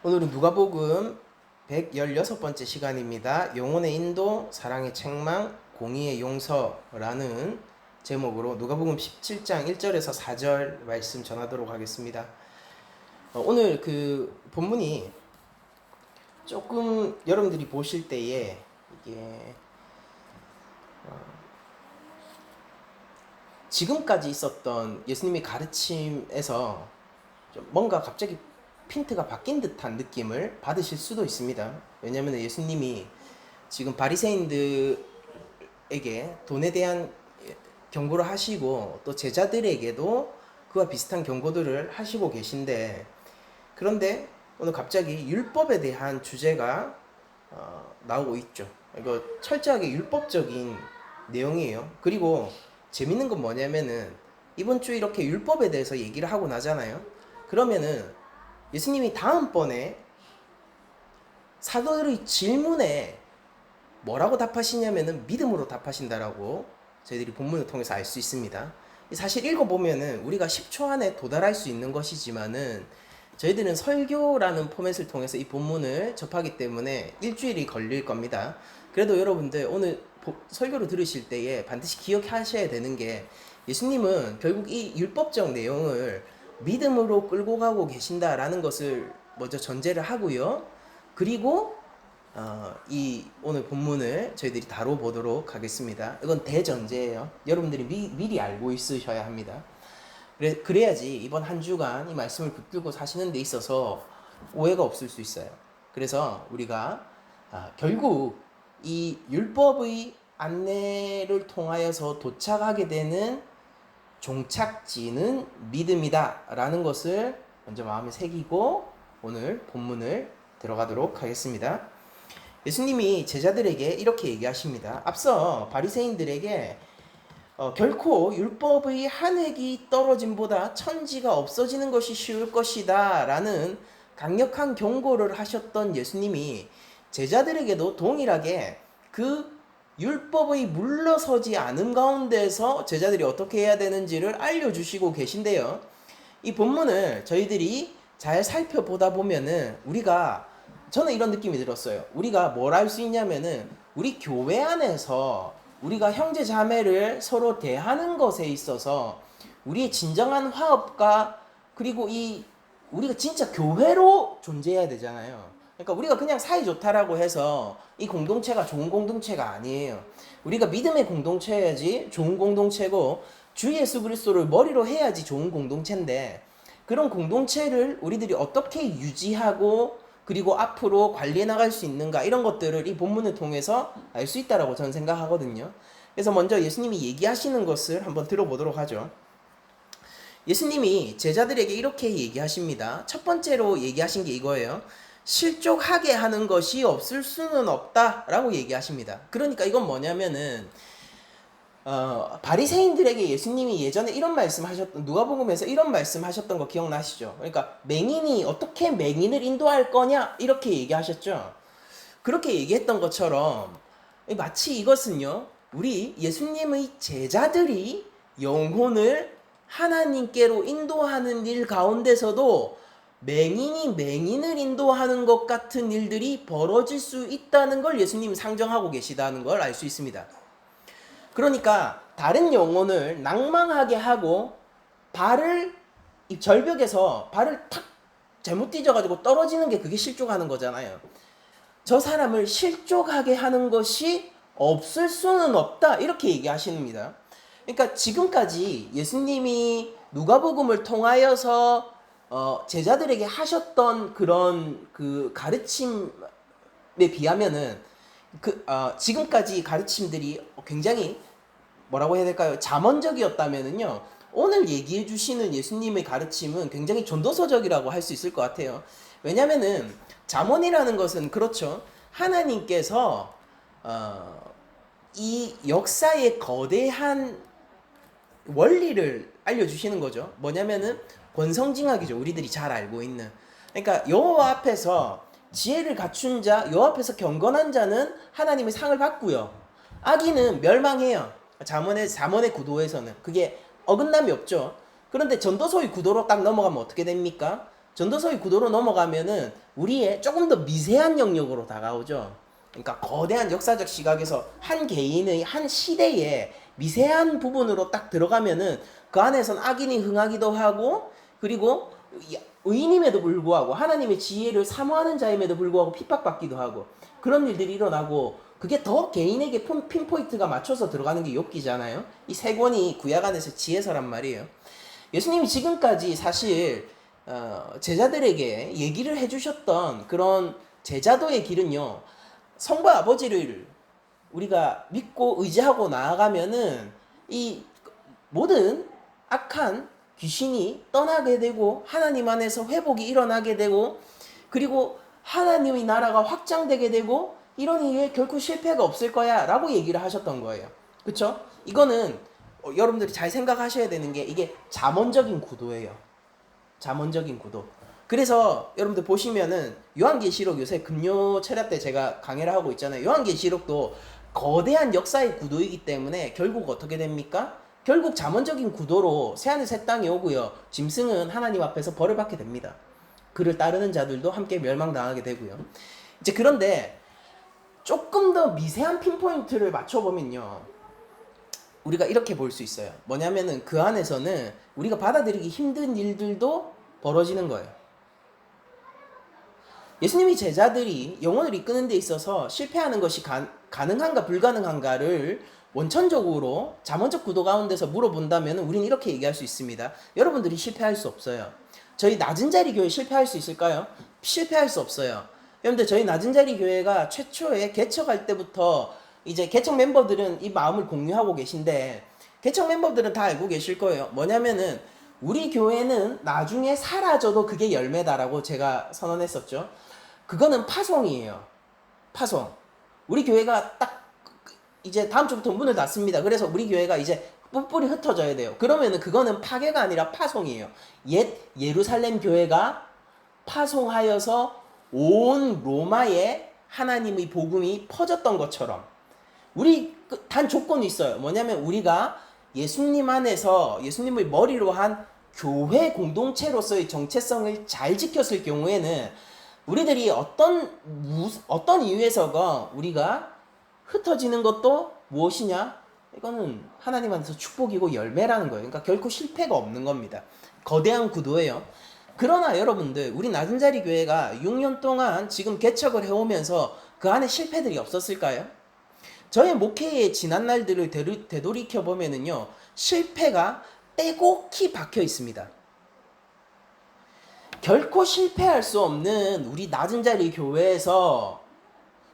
오늘은 누가복음 116번째 시간입니다. 영혼의 인도, 사랑의 책망, 공의의 용서라는 제목으로 누가복음 17장 1절에서 4절 말씀 전하도록 하겠습니다. 오늘 그 본문이 조금 여러분들이 보실 때에 이게 지금까지 있었던 예수님의 가르침에서 좀 뭔가 갑자기 핀트가 바뀐 듯한 느낌을 받으실 수도 있습니다. 왜냐하면 예수님이 지금 바리새인들에게 돈에 대한 경고를 하시고 또 제자들에게도 그와 비슷한 경고들을 하시고 계신데, 그런데 오늘 갑자기 율법에 대한 주제가 나오고 있죠. 이거 철저하게 율법적인 내용이에요. 그리고 재밌는 건 뭐냐면은 이번 주에 이렇게 율법에 대해서 얘기를 하고 나잖아요. 그러면은 예수님이 다음번에 사도들의 질문에 뭐라고 답하시냐면은 믿음으로 답하신다라고 저희들이 본문을 통해서 알 수 있습니다. 사실 읽어보면은 우리가 10초 안에 도달할 수 있는 것이지만은 저희들은 설교라는 포맷을 통해서 이 본문을 접하기 때문에 일주일이 걸릴 겁니다. 그래도 여러분들 오늘 설교를 들으실 때에 반드시 기억하셔야 되는 게, 예수님은 결국 이 율법적 내용을 믿음으로 끌고 가고 계신다라는 것을 먼저 전제를 하고요. 그리고 이 오늘 본문을 저희들이 다뤄보도록 하겠습니다. 이건 대전제예요. 여러분들이 미리 알고 있으셔야 합니다. 그래야지 이번 한 주간 이 말씀을 붙들고 사시는 데 있어서 오해가 없을 수 있어요. 그래서 우리가 결국 이 율법의 안내를 통하여서 도착하게 되는 종착지는 믿음이다 라는 것을 먼저 마음에 새기고 오늘 본문을 들어가도록 하겠습니다. 예수님이 제자들에게 이렇게 얘기하십니다. 앞서 바리새인들에게 결코 율법의 한 획이 떨어짐보다 천지가 없어지는 것이 쉬울 것이다 라는 강력한 경고를 하셨던 예수님이 제자들에게도 동일하게 그 율법의 물러서지 않은 가운데서 제자들이 어떻게 해야 되는지를 알려주시고 계신데요. 이 본문을 저희들이 잘 살펴보다 보면은 저는 이런 느낌이 들었어요. 우리가 뭘 할 수 있냐면은 우리 교회 안에서 우리가 형제 자매를 서로 대하는 것에 있어서 우리의 진정한 화합과, 그리고 우리가 진짜 교회로 존재해야 되잖아요. 그러니까 우리가 그냥 사이 좋다라고 해서 이 공동체가 좋은 공동체가 아니에요. 우리가 믿음의 공동체여야지 좋은 공동체고, 주 예수 그리스도를 머리로 해야지 좋은 공동체인데, 그런 공동체를 우리들이 어떻게 유지하고 그리고 앞으로 관리해 나갈 수 있는가, 이런 것들을 이 본문을 통해서 알 수 있다라고 저는 생각하거든요. 그래서 먼저 예수님이 얘기하시는 것을 한번 들어보도록 하죠. 예수님이 제자들에게 이렇게 얘기하십니다. 첫 번째로 얘기하신 게 이거예요. 실족하게 하는 것이 없을 수는 없다라고 얘기하십니다. 그러니까 이건 뭐냐면은 바리새인들에게 예수님이 예전에 이런 말씀하셨던, 누가복음에서 이런 말씀하셨던 거 기억나시죠? 그러니까 맹인이 어떻게 맹인을 인도할 거냐 이렇게 얘기하셨죠. 그렇게 얘기했던 것처럼 마치 이것은요, 우리 예수님의 제자들이 영혼을 하나님께로 인도하는 일 가운데서도 맹인이 맹인을 인도하는 것 같은 일들이 벌어질 수 있다는 걸 예수님이 상정하고 계시다는 걸 알 수 있습니다. 그러니까 다른 영혼을 낭망하게 하고 이 절벽에서 발을 탁 잘못 뛰어가지고 떨어지는 게, 그게 실족하는 거잖아요. 저 사람을 실족하게 하는 것이 없을 수는 없다 이렇게 얘기하십니다. 그러니까 지금까지 예수님이 누가복음을 통하여서 제자들에게 하셨던 그런 그 가르침에 비하면은 지금까지 가르침들이 굉장히 뭐라고 해야 될까요? 잠언적이었다면은요, 오늘 얘기해 주시는 예수님의 가르침은 굉장히 전도서적이라고 할 수 있을 것 같아요. 왜냐면은 잠언이라는 것은, 그렇죠, 하나님께서 이 역사의 거대한 원리를 알려주시는 거죠. 뭐냐면은 권성징악이죠. 우리들이 잘 알고 있는. 그러니까 여호와 앞에서 지혜를 갖춘 자, 여호와 앞에서 경건한 자는 하나님의 상을 받고요, 악인은 멸망해요. 잠언의 구도에서는 그게 어긋남이 없죠. 그런데 전도서의 구도로 딱 넘어가면 어떻게 됩니까? 전도서의 구도로 넘어가면은 우리의 조금 더 미세한 영역으로 다가오죠. 그러니까 거대한 역사적 시각에서 한 개인의 한 시대의 미세한 부분으로 딱 들어가면은 그 안에선 악인이 흥하기도 하고, 그리고 의인임에도 불구하고 하나님의 지혜를 사모하는 자임에도 불구하고 핍박받기도 하고, 그런 일들이 일어나고, 그게 더 개인에게 핀포인트가 맞춰서 들어가는 게 욥기잖아요. 이 세 권이 구약 안에서 지혜서란 말이에요. 예수님이 지금까지 사실 제자들에게 얘기를 해주셨던 그런 제자도의 길은요, 성부 아버지를 우리가 믿고 의지하고 나아가면은 이 모든 악한 귀신이 떠나게 되고 하나님 안에서 회복이 일어나게 되고, 그리고 하나님의 나라가 확장되게 되고, 이런 일에 결코 실패가 없을 거야 라고 얘기를 하셨던 거예요. 그쵸? 이거는 여러분들이 잘 생각하셔야 되는 게, 이게 잠언적인 구도예요. 잠언적인 구도. 그래서 여러분들 보시면은 요한계시록, 요새 금요 철야 때 제가 강의를 하고 있잖아요. 요한계시록도 거대한 역사의 구도이기 때문에 결국 어떻게 됩니까? 결국 잠언적인 구도로 새하늘 새 땅이 오고요, 짐승은 하나님 앞에서 벌을 받게 됩니다. 그를 따르는 자들도 함께 멸망당하게 되고요. 이제 그런데 조금 더 미세한 핀포인트를 맞춰보면요, 우리가 이렇게 볼 수 있어요. 뭐냐면은 그 안에서는 우리가 받아들이기 힘든 일들도 벌어지는 거예요. 예수님이 제자들이 영혼을 이끄는 데 있어서 실패하는 것이 가능한가 불가능한가를 원천적으로 잠언적 구도 가운데서 물어본다면 우리는 이렇게 얘기할 수 있습니다. 여러분들이 실패할 수 없어요. 저희 낮은 자리 교회 실패할 수 있을까요? 실패할 수 없어요. 여러분들, 저희 낮은 자리 교회가 최초에 개척할 때부터, 이제 개척 멤버들은 이 마음을 공유하고 계신데, 개척 멤버들은 다 알고 계실 거예요. 뭐냐면은 우리 교회는 나중에 사라져도 그게 열매다라고 제가 선언했었죠. 그거는 파송이에요. 파송. 우리 교회가 딱 이제 다음 주부터 문을 닫습니다. 그래서 우리 교회가 이제 뿔뿔이 흩어져야 돼요. 그러면은 그거는 파괴가 아니라 파송이에요. 옛 예루살렘 교회가 파송하여서 온 로마에 하나님의 복음이 퍼졌던 것처럼, 우리 단 조건이 있어요. 뭐냐면 우리가 예수님 안에서 예수님의 머리로 한 교회 공동체로서의 정체성을 잘 지켰을 경우에는 우리들이 어떤 이유에서가 우리가 흩어지는 것도 무엇이냐? 이거는 하나님 안에서 축복이고 열매라는 거예요. 그러니까 결코 실패가 없는 겁니다. 거대한 구도예요. 그러나 여러분들, 우리 낮은 자리 교회가 6년 동안 지금 개척을 해오면서 그 안에 실패들이 없었을까요? 저의 목회의 지난 날들을 되돌이켜 보면은요, 실패가 빼곡히 박혀 있습니다. 결코 실패할 수 없는 우리 낮은 자리 교회에서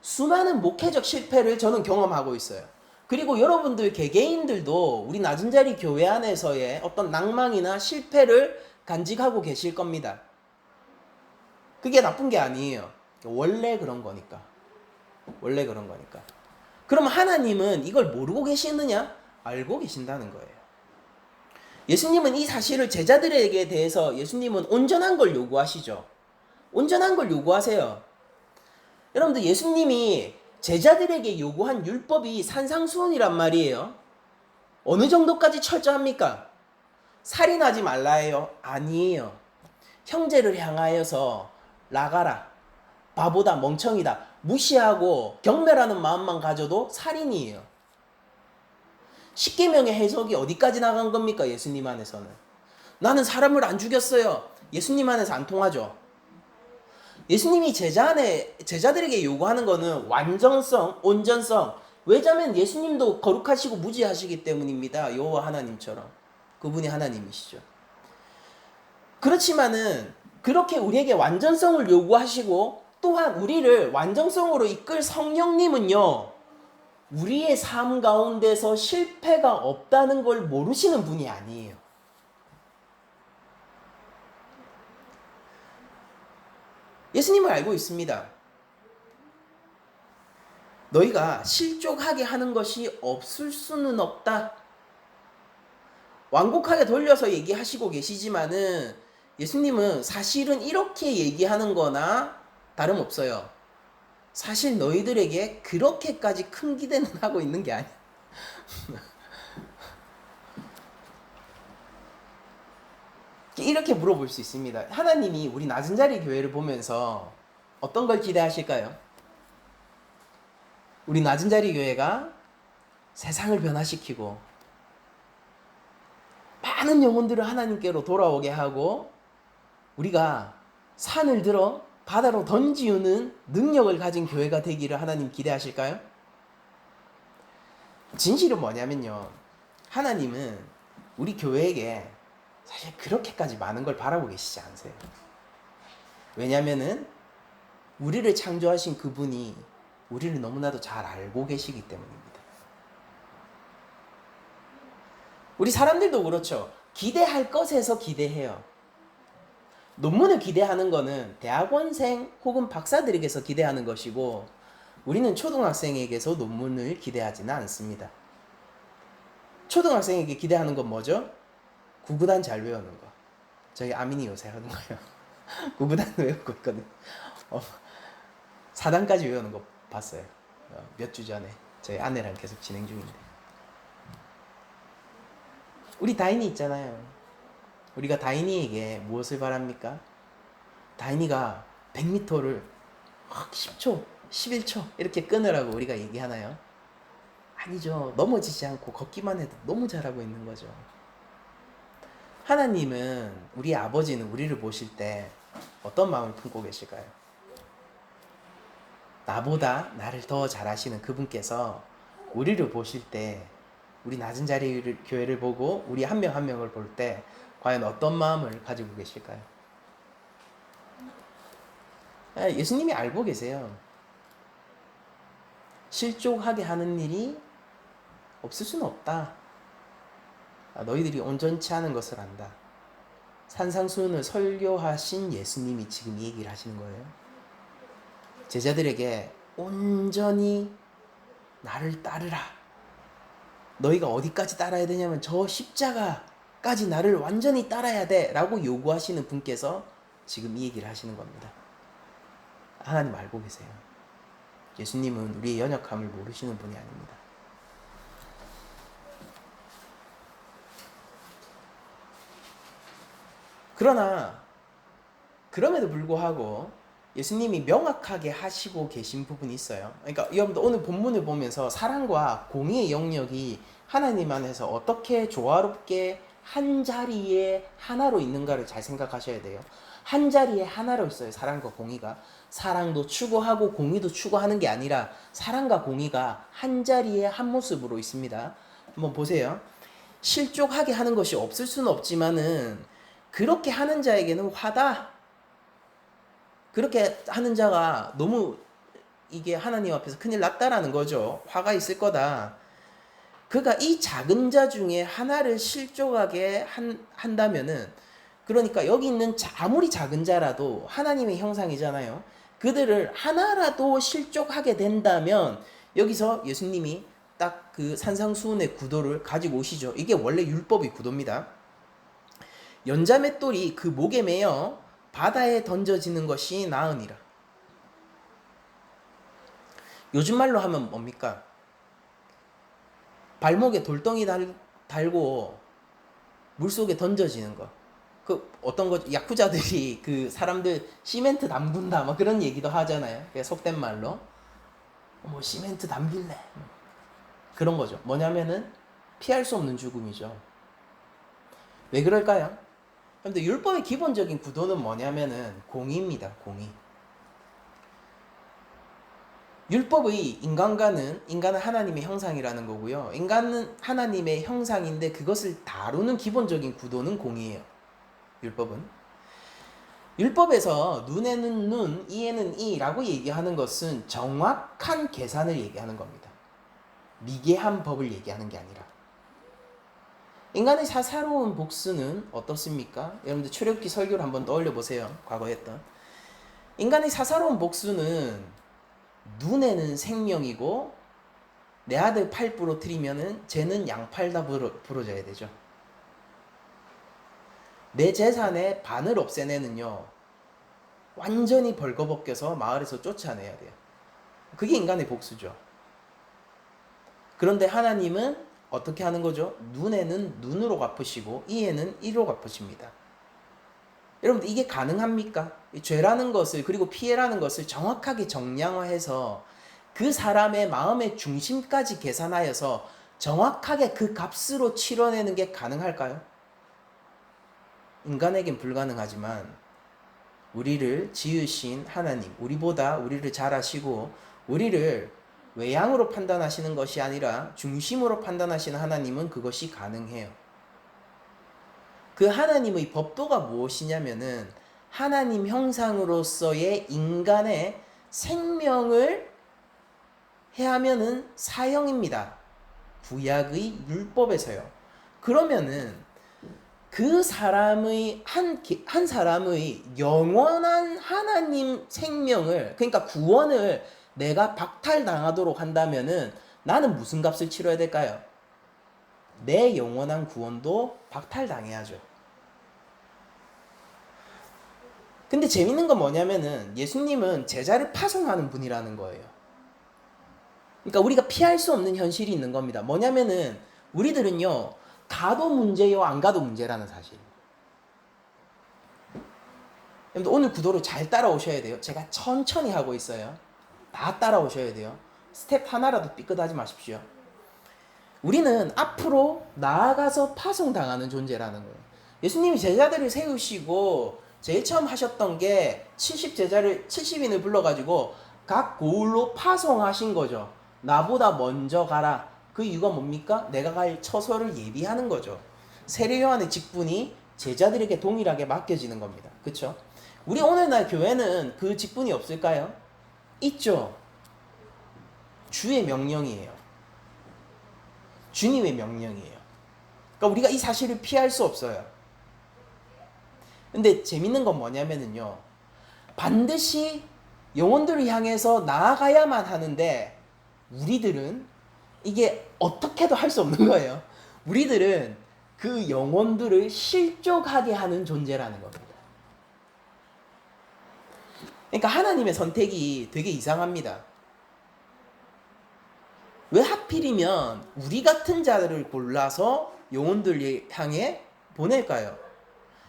수많은 목회적 실패를 저는 경험하고 있어요. 그리고 여러분들 개개인들도 우리 낮은 자리 교회 안에서의 어떤 낭망이나 실패를 간직하고 계실 겁니다. 그게 나쁜 게 아니에요. 원래 그런 거니까. 원래 그런 거니까. 그럼 하나님은 이걸 모르고 계시느냐? 알고 계신다는 거예요. 예수님은 이 사실을 제자들에게 대해서 예수님은 온전한 걸 요구하시죠. 온전한 걸 요구하세요. 여러분들, 예수님이 제자들에게 요구한 율법이 산상수훈이란 말이에요. 어느 정도까지 철저합니까? 살인하지 말라예요? 아니에요. 형제를 향하여서 나가라, 바보다, 멍청이다, 무시하고 경멸하는 마음만 가져도 살인이에요. 십계명의 해석이 어디까지 나간 겁니까? 예수님 안에서는 나는 사람을 안 죽였어요. 예수님 안에서 안 통하죠. 예수님이 제자들에게 요구하는 거는 완전성, 온전성. 왜냐하면 예수님도 거룩하시고 무지하시기 때문입니다. 여호와 하나님처럼. 그분이 하나님이시죠. 그렇지만은 그렇게 우리에게 완전성을 요구하시고 또한 우리를 완전성으로 이끌 성령님은요, 우리의 삶 가운데서 실패가 없다는 걸 모르시는 분이 아니에요. 예수님을 알고 있습니다. 너희가 실족하게 하는 것이 없을 수는 없다. 완곡하게 돌려서 얘기하시고 계시지만은 예수님은 사실은 이렇게 얘기하는 거나 다름없어요. 사실 너희들에게 그렇게까지 큰 기대는 하고 있는 게 아니야. 이렇게 물어볼 수 있습니다. 하나님이 우리 낮은 자리 교회를 보면서 어떤 걸 기대하실까요? 우리 낮은 자리 교회가 세상을 변화시키고 많은 영혼들을 하나님께로 돌아오게 하고 우리가 산을 들어 바다로 던지우는 능력을 가진 교회가 되기를 하나님 기대하실까요? 진실은 뭐냐면요. 하나님은 우리 교회에게 사실 그렇게까지 많은 걸 바라고 계시지 않으세요. 왜냐면은 우리를 창조하신 그분이 우리를 너무나도 잘 알고 계시기 때문입니다. 우리 사람들도 그렇죠. 기대할 것에서 기대해요. 논문을 기대하는 거는 대학원생 혹은 박사들에게서 기대하는 것이고 우리는 초등학생에게서 논문을 기대하지는 않습니다. 초등학생에게 기대하는 건 뭐죠? 구구단 잘 외우는 거. 저희 아민이 요새 하는 거예요. 구구단 외우고 있거든. 4단까지 외우는 거 봤어요. 몇 주 전에 저희 아내랑 계속 진행 중인데. 우리 다인이 있잖아요. 우리가 다인이에게 무엇을 바랍니까? 다인이가 100m를 10초, 11초 이렇게 끊으라고 우리가 얘기하나요? 아니죠. 넘어지지 않고 걷기만 해도 너무 잘하고 있는 거죠. 하나님은 우리 아버지는 우리를 보실 때 어떤 마음을 품고 계실까요? 나보다 나를 더 잘하시는 그분께서 우리를 보실 때 우리 낮은 자리 교회를 보고 우리 한 명 한 명을 볼 때 과연 어떤 마음을 가지고 계실까요? 예수님이 알고 계세요. 실족하게 하는 일이 없을 수는 없다. 너희들이 온전치 않은 것을 안다. 산상수훈을 설교하신 예수님이 지금 이 얘기를 하시는 거예요. 제자들에게 온전히 나를 따르라. 너희가 어디까지 따라야 되냐면 저 십자가까지 나를 완전히 따라야 돼 라고 요구하시는 분께서 지금 이 얘기를 하시는 겁니다. 하나님 알고 계세요. 예수님은 우리의 연약함을 모르시는 분이 아닙니다. 그러나 그럼에도 불구하고 예수님이 명확하게 하시고 계신 부분이 있어요. 그러니까 여러분들 오늘 본문을 보면서 사랑과 공의의 영역이 하나님 안에서 어떻게 조화롭게 한 자리에 하나로 있는가를 잘 생각하셔야 돼요. 한 자리에 하나로 있어요. 사랑과 공의가. 사랑도 추구하고 공의도 추구하는 게 아니라 사랑과 공의가 한 자리에 한 모습으로 있습니다. 한번 보세요. 실족하게 하는 것이 없을 수는 없지만은 그렇게 하는 자에게는 화다. 그렇게 하는 자가 너무 이게 하나님 앞에서 큰일 났다라는 거죠. 화가 있을 거다. 그가 이 작은 자 중에 하나를 실족하게 한다면은 그러니까 여기 있는 아무리 작은 자라도 하나님의 형상이잖아요. 그들을 하나라도 실족하게 된다면 여기서 예수님이 딱 그 산상수훈의 구도를 가지고 오시죠. 이게 원래 율법의 구도입니다. 연자맷돌이 그 목에 매여 바다에 던져지는 것이 나으니라. 요즘 말로 하면 뭡니까? 발목에 돌덩이 달고 물속에 던져지는 거. 그 어떤 거 야쿠자들이 그 사람들 시멘트 담근다 뭐 그런 얘기도 하잖아요. 속된 말로 뭐 시멘트 담길래 그런 거죠. 뭐냐면은 피할 수 없는 죽음이죠. 왜 그럴까요? 근데 율법의 기본적인 구도는 뭐냐면은 공의입니다. 공의. 율법의 인간은 하나님의 형상이라는 거고요. 인간은 하나님의 형상인데 그것을 다루는 기본적인 구도는 공의예요. 율법은. 율법에서 눈에는 눈, 이에는 이라고 얘기하는 것은 정확한 계산을 얘기하는 겁니다. 미개한 법을 얘기하는 게 아니라. 인간의 사사로운 복수는 어떻습니까? 여러분들 출애굽기 설교를 한번 떠올려 보세요. 과거에 했던. 인간의 사사로운 복수는 눈에는 생명이고 내 아들 팔 부러뜨리면은 쟤는 양팔 다 부러져야 되죠. 내 재산의 반을 없애내는요. 완전히 벌거벗겨서 마을에서 쫓아내야 돼요. 그게 인간의 복수죠. 그런데 하나님은 어떻게 하는 거죠? 눈에는 눈으로 갚으시고 이에는 이로 갚으십니다. 여러분들 이게 가능합니까? 이 죄라는 것을 그리고 피해라는 것을 정확하게 정량화해서 그 사람의 마음의 중심까지 계산하여서 정확하게 그 값으로 치러내는 게 가능할까요? 인간에겐 불가능하지만 우리를 지으신 하나님, 우리보다 우리를 잘 아시고 우리를 외양으로 판단하시는 것이 아니라 중심으로 판단하시는 하나님은 그것이 가능해요. 그 하나님의 법도가 무엇이냐면은 하나님 형상으로서의 인간의 생명을 해하면은 사형입니다. 구약의 율법에서요. 그러면은 그 사람의 한 사람의 영원한 하나님 생명을, 그러니까 구원을 내가 박탈당하도록 한다면은 나는 무슨 값을 치러야 될까요? 내 영원한 구원도 박탈당해야죠. 근데 재밌는 건 뭐냐면은 예수님은 제자를 파송하는 분이라는 거예요. 그러니까 우리가 피할 수 없는 현실이 있는 겁니다. 뭐냐면은 우리들은요, 가도 문제요, 안 가도 문제라는 사실. 여러분들 오늘 구도를 잘 따라오셔야 돼요. 제가 천천히 하고 있어요. 다 따라오셔야 돼요. 스텝 하나라도 삐끗하지 마십시오. 우리는 앞으로 나아가서 파송당하는 존재라는 거예요. 예수님이 제자들을 세우시고 제일 처음 하셨던 게 70인을 불러가지고 각 고을로 파송하신 거죠. 나보다 먼저 가라. 그 이유가 뭡니까? 내가 갈 처소를 예비하는 거죠. 세례 요한의 직분이 제자들에게 동일하게 맡겨지는 겁니다. 그렇죠? 우리 오늘날 교회는 그 직분이 없을까요? 있죠. 주의 명령이에요. 주님의 명령이에요. 그러니까 우리가 이 사실을 피할 수 없어요. 근데 재밌는 건 뭐냐면요, 반드시 영혼들을 향해서 나아가야만 하는데 우리들은 이게 어떻게도 할 수 없는 거예요. 우리들은 그 영혼들을 실족하게 하는 존재라는 겁니다. 그러니까 하나님의 선택이 되게 이상합니다. 왜 하필이면 우리 같은 자들을 골라서 영혼들을 향해 보낼까요?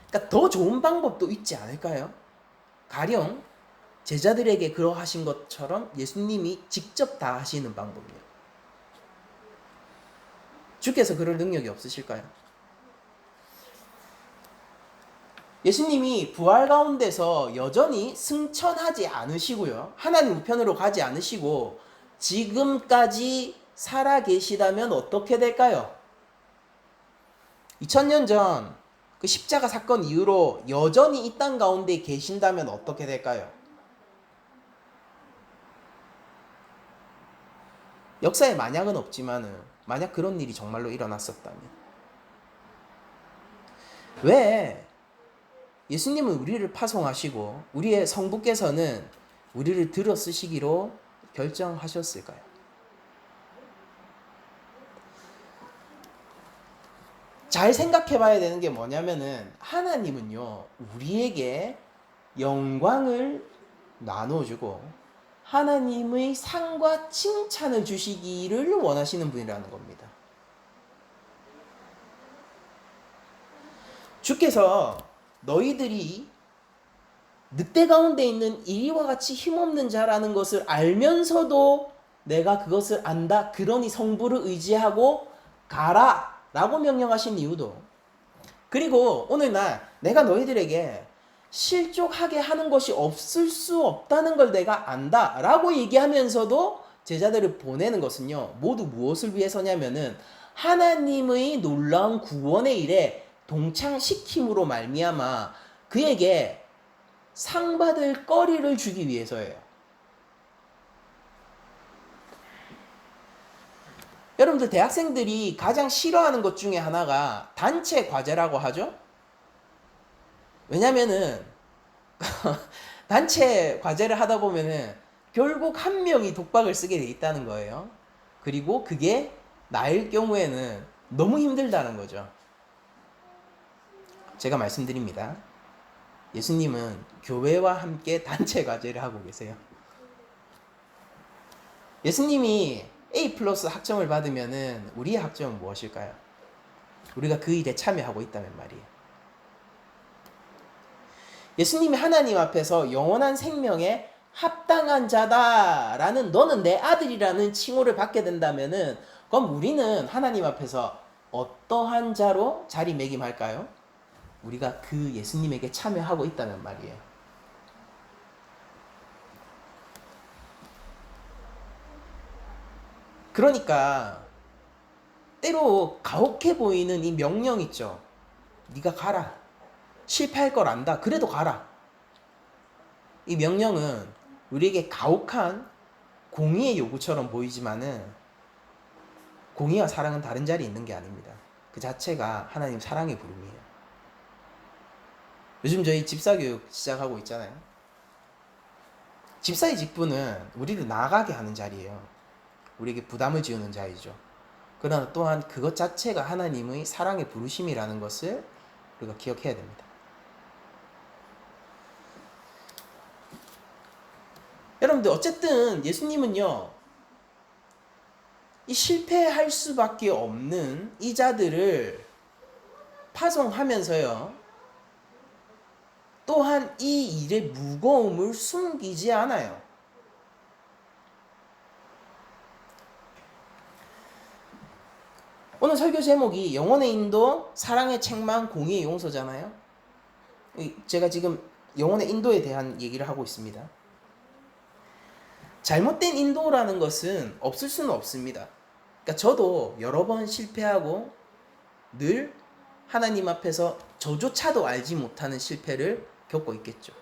그러니까 더 좋은 방법도 있지 않을까요? 가령 제자들에게 그러하신 것처럼 예수님이 직접 다 하시는 방법이요. 주께서 그럴 능력이 없으실까요? 예수님이 부활 가운데서 여전히 승천하지 않으시고요. 하나님 우편으로 가지 않으시고 지금까지 살아 계시다면 어떻게 될까요? 2000년 전 그 십자가 사건 이후로 여전히 이 땅 가운데 계신다면 어떻게 될까요? 역사에 만약은 없지만은 만약 그런 일이 정말로 일어났었다면 왜 예수님은 우리를 파송하시고 우리의 성부께서는 우리를 들어 쓰시기로 결정하셨을까요? 잘 생각해 봐야 되는 게 뭐냐면은 하나님은요, 우리에게 영광을 나눠주고 하나님의 상과 칭찬을 주시기를 원하시는 분이라는 겁니다. 주께서 너희들이 늑대 가운데 있는 이리와 같이 힘없는 자라는 것을 알면서도 내가 그것을 안다. 그러니 성부를 의지하고 가라. 라고 명령하신 이유도, 그리고 오늘날 내가 너희들에게 실족하게 하는 것이 없을 수 없다는 걸 내가 안다. 라고 얘기하면서도 제자들을 보내는 것은요, 모두 무엇을 위해서냐면은 하나님의 놀라운 구원의 일에 동참시킴으로 말미암아 그에게 상받을 거리를 주기 위해서예요. 여러분들 대학생들이 가장 싫어하는 것 중에 하나가 단체 과제라고 하죠. 왜냐면은 단체 과제를 하다 보면은 결국 한 명이 독박을 쓰게 돼 있다는 거예요. 그리고 그게 나일 경우에는 너무 힘들다는 거죠. 제가 말씀드립니다. 예수님은 교회와 함께 단체 과제를 하고 계세요. 예수님이 A+ 학점을 받으면은 우리의 학점은 무엇일까요? 우리가 그 일에 참여하고 있다면 말이에요. 예수님이 하나님 앞에서 영원한 생명에 합당한 자다라는 너는 내 아들이라는 칭호를 받게 된다면은 그럼 우리는 하나님 앞에서 어떠한 자로 자리매김할까요? 우리가 그 예수님에게 참여하고 있다는 말이에요. 그러니까 때로 가혹해 보이는 이 명령 있죠. 네가 가라. 실패할 걸 안다. 그래도 가라. 이 명령은 우리에게 가혹한 공의의 요구처럼 보이지만은 공의와 사랑은 다른 자리에 있는 게 아닙니다. 그 자체가 하나님 사랑의 부름이에요. 요즘 저희 집사교육 시작하고 있잖아요. 집사의 직분은 우리를 나아가게 하는 자리예요. 우리에게 부담을 지우는 자리죠. 그러나 또한 그것 자체가 하나님의 사랑의 부르심이라는 것을 우리가 기억해야 됩니다. 여러분들 어쨌든 예수님은요, 이 실패할 수밖에 없는 이 자들을 파송하면서요, 또한 이 일의 무거움을 숨기지 않아요. 오늘 설교 제목이 영혼의 인도, 사랑의 책망, 공의의 용서잖아요. 제가 지금 영혼의 인도에 대한 얘기를 하고 있습니다. 잘못된 인도라는 것은 없을 수는 없습니다. 그러니까 저도 여러 번 실패하고 늘 하나님 앞에서 저조차도 알지 못하는 실패를 겪고 있겠죠.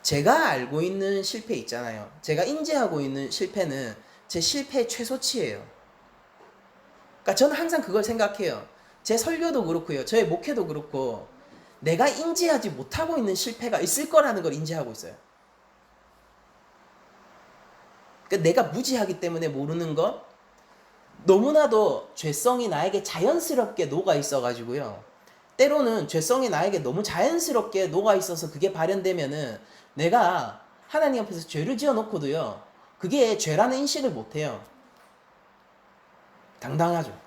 제가 알고 있는 실패 있잖아요. 제가 인지하고 있는 실패는 제 실패의 최소치예요. 그러니까 저는 항상 그걸 생각해요. 제 설교도 그렇고요. 저의 목회도 그렇고 내가 인지하지 못하고 있는 실패가 있을 거라는 걸 인지하고 있어요. 그러니까 내가 무지하기 때문에 모르는 것, 너무나도 죄성이 나에게 자연스럽게 녹아 있어가지고요. 때로는 죄성이 나에게 너무 자연스럽게 녹아 있어서 그게 발현되면은 내가 하나님 앞에서 죄를 지어놓고도요, 그게 죄라는 인식을 못해요. 당당하죠.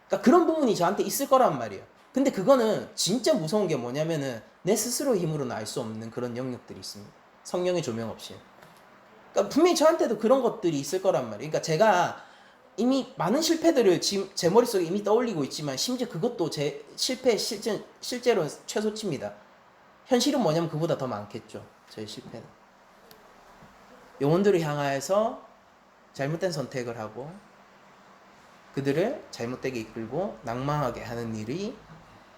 그러니까 그런 부분이 저한테 있을 거란 말이에요. 근데 그거는 진짜 무서운 게 뭐냐면은 내 스스로의 힘으로는 알 수 없는 그런 영역들이 있습니다. 성령의 조명 없이. 그러니까 분명히 저한테도 그런 것들이 있을 거란 말이에요. 그러니까 제가 이미 많은 실패들을 지금 제 머릿속에 이미 떠올리고 있지만 심지어 그것도 제 실패의 실제로 최소치입니다. 현실은 뭐냐면 그보다 더 많겠죠. 저의 실패는. 영혼들을 향하여서 잘못된 선택을 하고 그들을 잘못되게 이끌고 낭망하게 하는 일이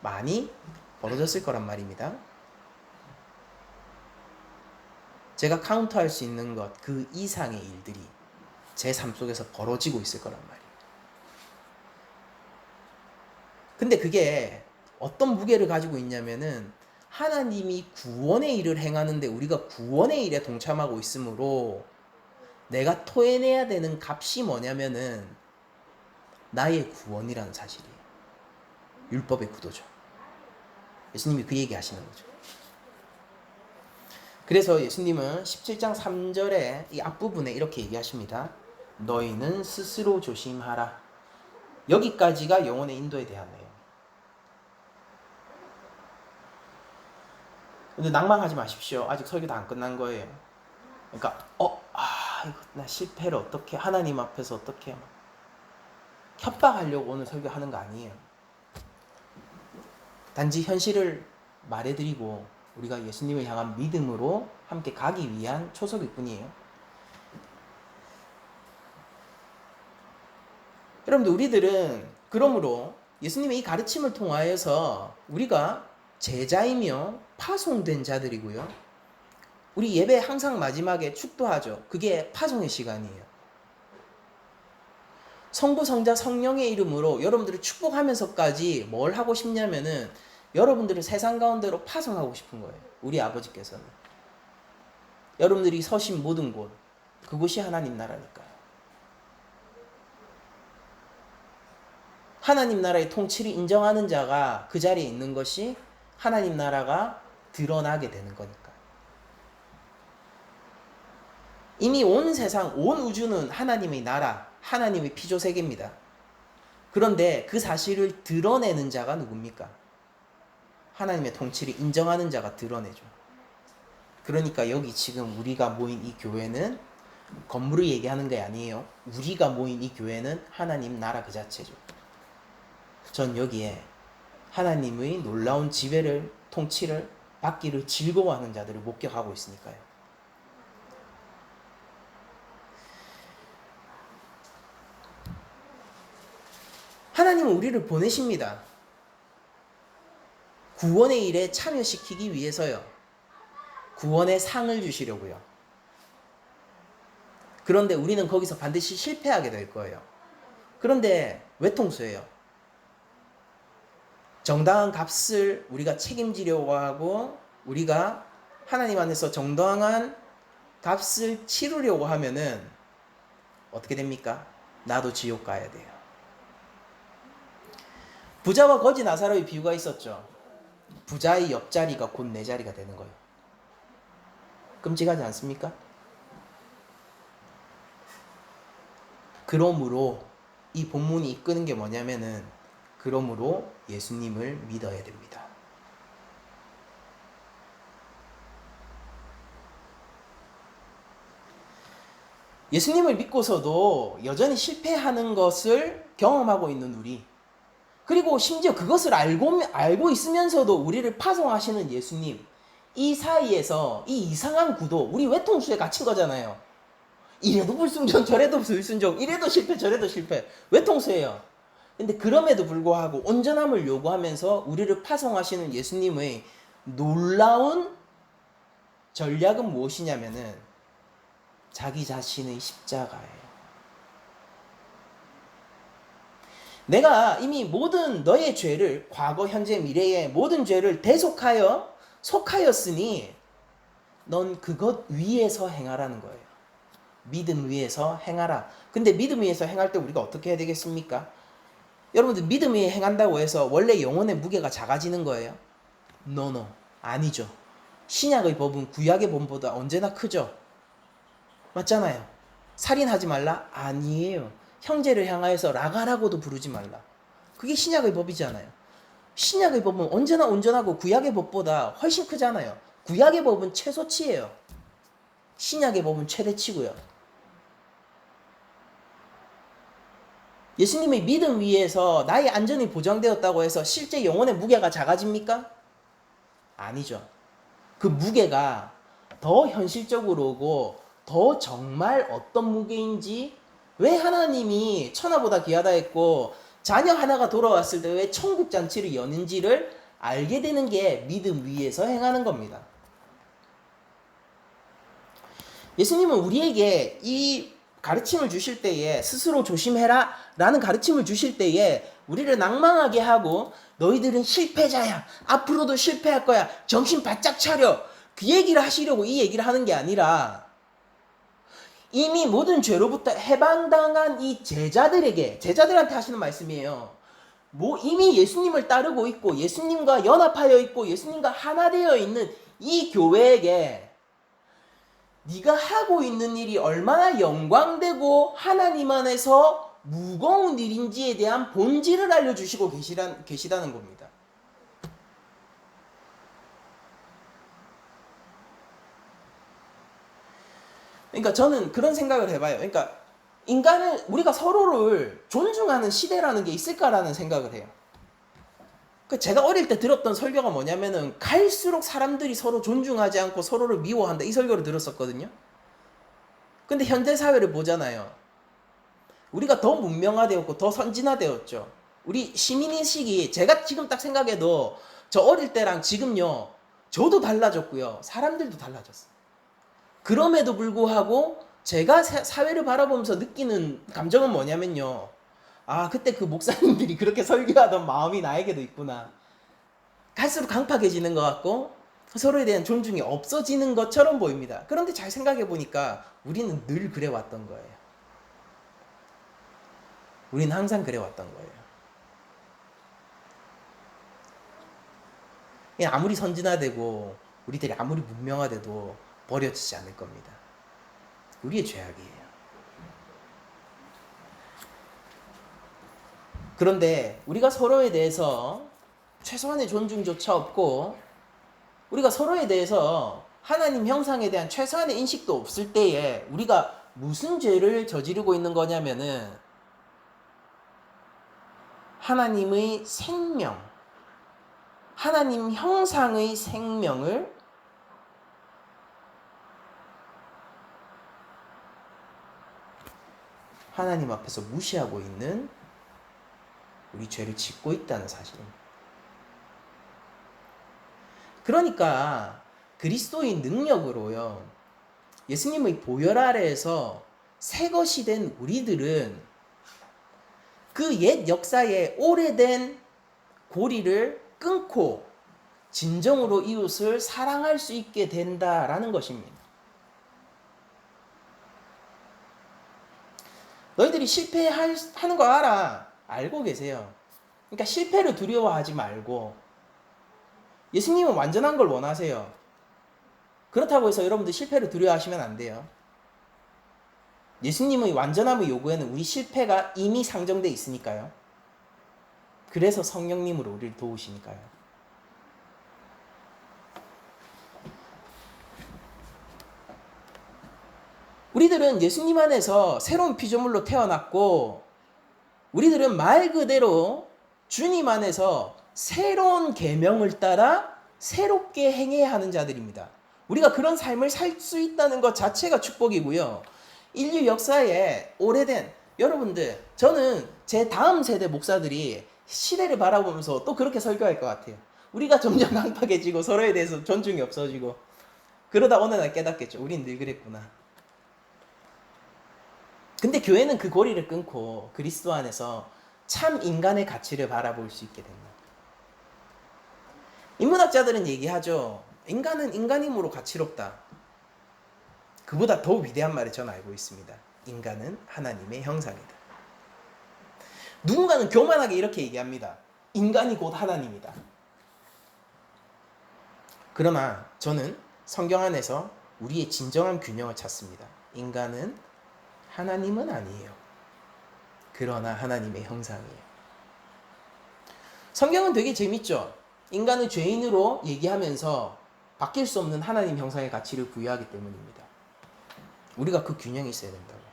많이 벌어졌을 거란 말입니다. 제가 카운터할 수 있는 것, 그 이상의 일들이 제 삶 속에서 벌어지고 있을 거란 말이에요. 근데 그게 어떤 무게를 가지고 있냐면은 하나님이 구원의 일을 행하는데 우리가 구원의 일에 동참하고 있으므로 내가 토해내야 되는 값이 뭐냐면은 나의 구원이라는 사실이에요. 율법의 구도죠. 예수님이 그 얘기 하시는 거죠. 그래서 예수님은 17장 3절에 이 앞부분에 이렇게 얘기하십니다. 너희는 스스로 조심하라. 여기까지가 영혼의 인도에 대한 내용. 근데 낭망하지 마십시오. 아직 설교도 안 끝난 거예요. 그러니까 이거 나 실패를 어떻게 하나님 앞에서 어떻게 협박하려고 오늘 설교하는 거 아니에요. 단지 현실을 말해드리고 우리가 예수님을 향한 믿음으로 함께 가기 위한 초석일 뿐이에요. 여러분들 우리들은 그러므로 예수님의 이 가르침을 통하여서 우리가 제자이며 파송된 자들이고요. 우리 예배 항상 마지막에 축도하죠. 그게 파송의 시간이에요. 성부, 성자, 성령의 이름으로 여러분들을 축복하면서까지 뭘 하고 싶냐면은 여러분들을 세상 가운데로 파송하고 싶은 거예요. 우리 아버지께서는. 여러분들이 서신 모든 곳, 그곳이 하나님 나라니까요. 하나님 나라의 통치를 인정하는 자가 그 자리에 있는 것이 하나님 나라가 드러나게 되는 거니까. 이미 온 세상, 온 우주는 하나님의 나라, 하나님의 피조세계입니다. 그런데 그 사실을 드러내는 자가 누굽니까? 하나님의 통치를 인정하는 자가 드러내죠. 그러니까 여기 지금 우리가 모인 이 교회는 건물을 얘기하는 게 아니에요. 우리가 모인 이 교회는 하나님 나라 그 자체죠. 전 여기에 하나님의 놀라운 지배를, 통치를 받기를 즐거워하는 자들을 목격하고 있으니까요. 하나님은 우리를 보내십니다. 구원의 일에 참여시키기 위해서요. 구원의 상을 주시려고요. 그런데 우리는 거기서 반드시 실패하게 될 거예요. 그런데 왜 통수해요? 정당한 값을 우리가 책임지려고 하고 우리가 하나님 안에서 정당한 값을 치르려고 하면은 어떻게 됩니까? 나도 지옥 가야 돼요. 부자와 거지 나사로의 비유가 있었죠. 부자의 옆자리가 곧 내 자리가 되는 거예요. 끔찍하지 않습니까? 그러므로 이 본문이 이끄는 게 뭐냐면은 그러므로 예수님을 믿어야 됩니다. 예수님을 믿고서도 여전히 실패하는 것을 경험하고 있는 우리, 그리고 심지어 그것을 알고 있으면서도 우리를 파송하시는 예수님, 이 사이에서 이 이상한 구도, 우리 외통수에 갇힌 거잖아요. 이래도 불순종, 저래도 불순종, 이래도 실패, 저래도 실패. 외통수예요. 근데 그럼에도 불구하고 온전함을 요구하면서 우리를 파송하시는 예수님의 놀라운 전략은 무엇이냐면은 자기 자신의 십자가예요. 내가 이미 모든 너의 죄를, 과거, 현재, 미래의 모든 죄를 대속하여 속하였으니 넌 그것 위에서 행하라는 거예요. 믿음 위에서 행하라. 근데 믿음 위에서 행할 때 우리가 어떻게 해야 되겠습니까? 여러분들 믿음 위에 행한다고 해서 원래 영혼의 무게가 작아지는 거예요? No. 아니죠. 신약의 법은 구약의 법보다 언제나 크죠. 맞잖아요. 살인하지 말라? 아니에요. 형제를 향하여서 라가라고도 부르지 말라. 그게 신약의 법이잖아요. 신약의 법은 언제나 온전하고 구약의 법보다 훨씬 크잖아요. 구약의 법은 최소치예요. 신약의 법은 최대치고요. 예수님의 믿음 위에서 나의 안전이 보장되었다고 해서 실제 영혼의 무게가 작아집니까? 아니죠. 그 무게가 더 현실적으로 오고 더 정말 어떤 무게인지, 왜 하나님이 천하보다 귀하다 했고 자녀 하나가 돌아왔을 때 왜 천국잔치를 여는지를 알게 되는 게 믿음 위에서 행하는 겁니다. 예수님은 우리에게 이 가르침을 주실 때에 스스로 조심해라 라는 가르침을 주실 때에 우리를 낭망하게 하고 너희들은 실패자야, 앞으로도 실패할 거야, 정신 바짝 차려, 그 얘기를 하시려고 이 얘기를 하는 게 아니라 이미 모든 죄로부터 해방당한 이 제자들한테 하시는 말씀이에요. 이미 예수님을 따르고 있고 예수님과 연합하여 있고 예수님과 하나 되어 있는 이 교회에게 네가 하고 있는 일이 얼마나 영광되고 하나님 안에서 무거운 일인지에 대한 본질을 알려주시고 계시다는 겁니다. 그러니까 저는 그런 생각을 해봐요. 그러니까 우리가 서로를 존중하는 시대라는 게 있을까라는 생각을 해요. 제가 어릴 때 들었던 설교가 뭐냐면은 갈수록 사람들이 서로 존중하지 않고 서로를 미워한다, 이 설교를 들었었거든요. 근데 현대 사회를 보잖아요. 우리가 더 문명화되었고 더 선진화되었죠. 우리 시민인식이 제가 지금 딱 생각해도 저 어릴 때랑 지금요, 저도 달라졌고요, 사람들도 달라졌어요. 그럼에도 불구하고 제가 사회를 바라보면서 느끼는 감정은 뭐냐면요, 아, 그때 그 목사님들이 그렇게 설교하던 마음이 나에게도 있구나. 갈수록 강팍해지는 것 같고 서로에 대한 존중이 없어지는 것처럼 보입니다. 그런데 잘 생각해 보니까 우리는 늘 그래왔던 거예요. 우리는 항상 그래왔던 거예요. 아무리 선진화되고 우리들이 아무리 문명화돼도 버려지지 않을 겁니다. 우리의 죄악이에요. 그런데 우리가 서로에 대해서 최소한의 존중조차 없고 우리가 서로에 대해서 하나님 형상에 대한 최소한의 인식도 없을 때에 우리가 무슨 죄를 저지르고 있는 거냐면은 하나님의 생명, 하나님 형상의 생명을 하나님 앞에서 무시하고 있는 우리 죄를 짓고 있다는 사실입니다. 그러니까 그리스도의 능력으로요, 예수님의 보혈 아래에서 새 것이 된 우리들은 그 옛 역사의 오래된 고리를 끊고 진정으로 이웃을 사랑할 수 있게 된다라는 것입니다. 너희들이 실패하는 거 알아. 알고 계세요. 그러니까 실패를 두려워하지 말고 예수님은 완전한 걸 원하세요. 그렇다고 해서 여러분들 실패를 두려워하시면 안 돼요. 예수님의 완전함의 요구에는 우리 실패가 이미 상정되어 있으니까요. 그래서 성령님으로 우리를 도우시니까요. 우리들은 예수님 안에서 새로운 피조물로 태어났고 우리들은 말 그대로 주님 안에서 새로운 계명을 따라 새롭게 행해야 하는 자들입니다. 우리가 그런 삶을 살 수 있다는 것 자체가 축복이고요. 인류 역사에 오래된 여러분들, 저는 제 다음 세대 목사들이 시대를 바라보면서 또 그렇게 설교할 것 같아요. 우리가 점점 강팍해지고 서로에 대해서 존중이 없어지고 그러다 어느 날 깨닫겠죠. 우린 늘 그랬구나. 근데 교회는 그 고리를 끊고 그리스도 안에서 참 인간의 가치를 바라볼 수 있게 됩니다. 인문학자들은 얘기하죠. 인간은 인간임으로 가치롭다. 그보다 더 위대한 말을 저는 알고 있습니다. 인간은 하나님의 형상이다. 누군가는 교만하게 이렇게 얘기합니다. 인간이 곧 하나님이다. 그러나 저는 성경 안에서 우리의 진정한 균형을 찾습니다. 인간은 하나님은 아니에요. 그러나 하나님의 형상이에요. 성경은 되게 재밌죠. 인간을 죄인으로 얘기하면서 바뀔 수 없는 하나님 형상의 가치를 부여하기 때문입니다. 우리가 그 균형이 있어야 된다고요.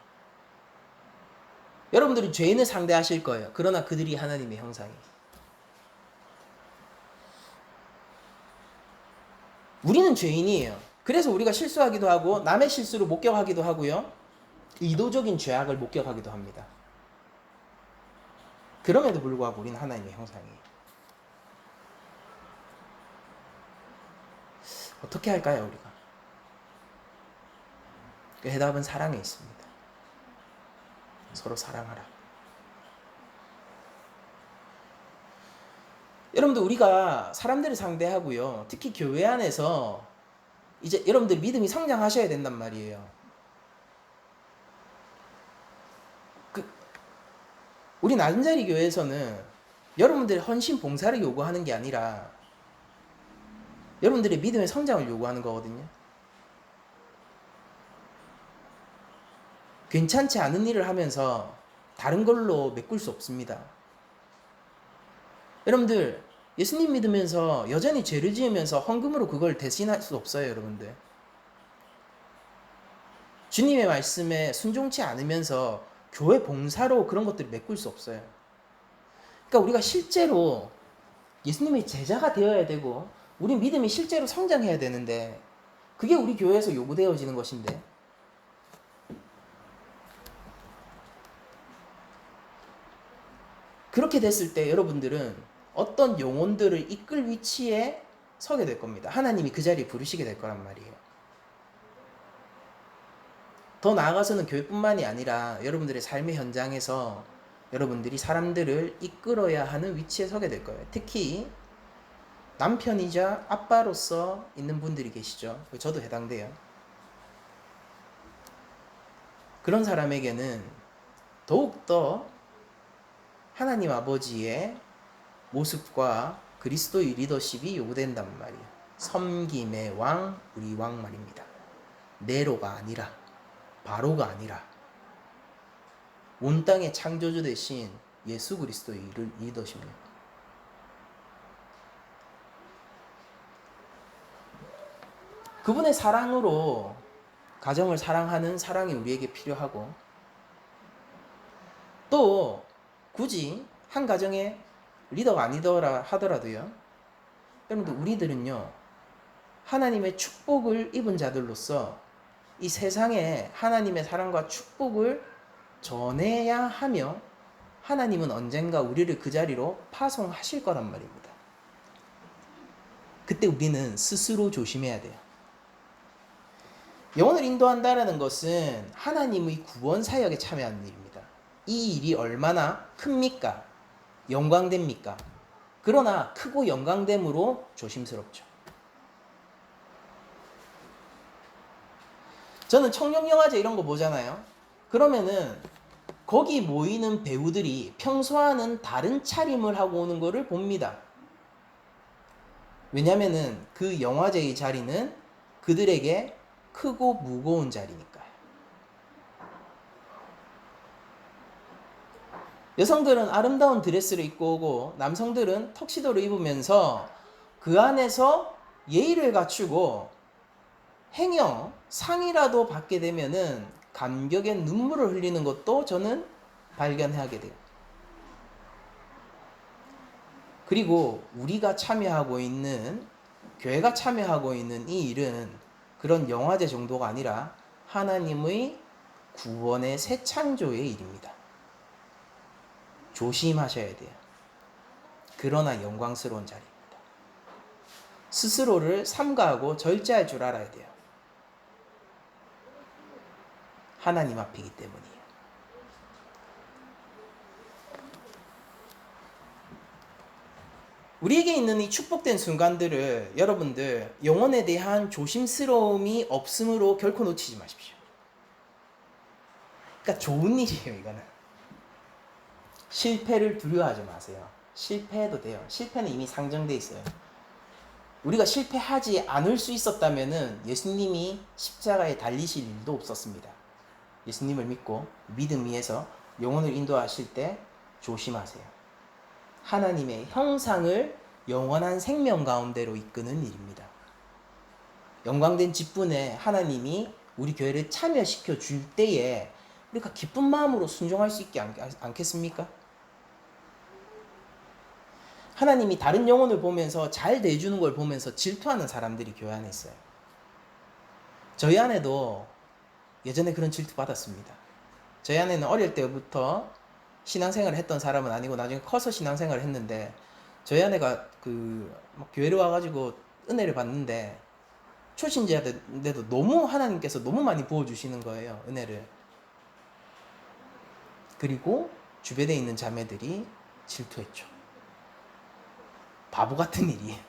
여러분들이 죄인을 상대하실 거예요. 그러나 그들이 하나님의 형상이에요. 우리는 죄인이에요. 그래서 우리가 실수하기도 하고 남의 실수를 목격하기도 하고요. 의도적인 죄악을 목격하기도 합니다. 그럼에도 불구하고 우리는 하나님의 형상이에요. 어떻게 할까요, 우리가? 그 해답은 사랑에 있습니다. 서로 사랑하라. 여러분들, 우리가 사람들을 상대하고요, 특히 교회 안에서 이제 여러분들 믿음이 성장하셔야 된단 말이에요. 우리 낮은자리 교회에서는 여러분들의 헌신 봉사를 요구하는 게 아니라 여러분들의 믿음의 성장을 요구하는 거거든요. 괜찮지 않은 일을 하면서 다른 걸로 메꿀 수 없습니다. 여러분들, 예수님 믿으면서 여전히 죄를 지으면서 헌금으로 그걸 대신할 수 없어요, 여러분들. 주님의 말씀에 순종치 않으면서 교회 봉사로 그런 것들을 메꿀 수 없어요. 그러니까 우리가 실제로 예수님의 제자가 되어야 되고 우리 믿음이 실제로 성장해야 되는데 그게 우리 교회에서 요구되어지는 것인데 그렇게 됐을 때 여러분들은 어떤 영혼들을 이끌 위치에 서게 될 겁니다. 하나님이 그 자리에 부르시게 될 거란 말이에요. 더 나아가서는 교회뿐만이 아니라 여러분들의 삶의 현장에서 여러분들이 사람들을 이끌어야 하는 위치에 서게 될 거예요. 특히 남편이자 아빠로서 있는 분들이 계시죠. 저도 해당돼요. 그런 사람에게는 더욱더 하나님 아버지의 모습과 그리스도의 리더십이 요구된단 말이에요. 섬김의 왕, 우리 왕 말입니다. 네로가 아니라, 바로가 아니라 온 땅의 창조주 대신 예수 그리스도의 리더십입니다. 그분의 사랑으로 가정을 사랑하는 사랑이 우리에게 필요하고, 또 굳이 한 가정의 리더가 아니더라 하더라도요, 여러분들 우리들은요 하나님의 축복을 입은 자들로서 이 세상에 하나님의 사랑과 축복을 전해야 하며, 하나님은 언젠가 우리를 그 자리로 파송하실 거란 말입니다. 그때 우리는 스스로 조심해야 돼요. 영혼을 인도한다는 것은 하나님의 구원 사역에 참여하는 일입니다. 이 일이 얼마나 큽니까? 영광됩니까? 그러나 크고 영광됨으로 조심스럽죠. 저는 청룡영화제 이런 거 보잖아요. 그러면은 거기 모이는 배우들이 평소와는 다른 차림을 하고 오는 거를 봅니다. 왜냐면은 그 영화제의 자리는 그들에게 크고 무거운 자리니까요. 여성들은 아름다운 드레스를 입고 오고, 남성들은 턱시도를 입으면서 그 안에서 예의를 갖추고 행여 상이라도 받게 되면은 감격의 눈물을 흘리는 것도 저는 발견하게 돼요. 그리고 우리가 참여하고 있는, 교회가 참여하고 있는 이 일은 그런 영화제 정도가 아니라 하나님의 구원의 새 창조의 일입니다. 조심하셔야 돼요. 그러나 영광스러운 자리입니다. 스스로를 삼가하고 절제할 줄 알아야 돼요. 하나님 앞이기 때문이에요. 우리에게 있는 이 축복된 순간들을 여러분들 영혼에 대한 조심스러움이 없음으로 결코 놓치지 마십시오. 그러니까 좋은 일이에요, 이거는. 실패를 두려워하지 마세요. 실패해도 돼요. 실패는 이미 상정돼 있어요. 우리가 실패하지 않을 수 있었다면은 예수님이 십자가에 달리실 일도 없었습니다. 예수님을 믿고 믿음 위에서 영혼을 인도하실 때 조심하세요. 하나님의 형상을 영원한 생명 가운데로 이끄는 일입니다. 영광된 직분에 하나님이 우리 교회를 참여시켜 줄 때에 우리가 기쁜 마음으로 순종할 수 있지 않겠습니까? 하나님이 다른 영혼을 보면서 잘 대해주는 걸 보면서 질투하는 사람들이 교회 안에 있어요. 저희 안에도 예전에 그런 질투 받았습니다. 저희 안에는 어릴 때부터 신앙생활을 했던 사람은 아니고 나중에 커서 신앙생활을 했는데, 저희 아내가 교회로 와가지고 은혜를 받는데 초신자인데도 너무 하나님께서 너무 많이 부어주시는 거예요, 은혜를. 그리고 주변에 있는 자매들이 질투했죠. 바보 같은 일이에요.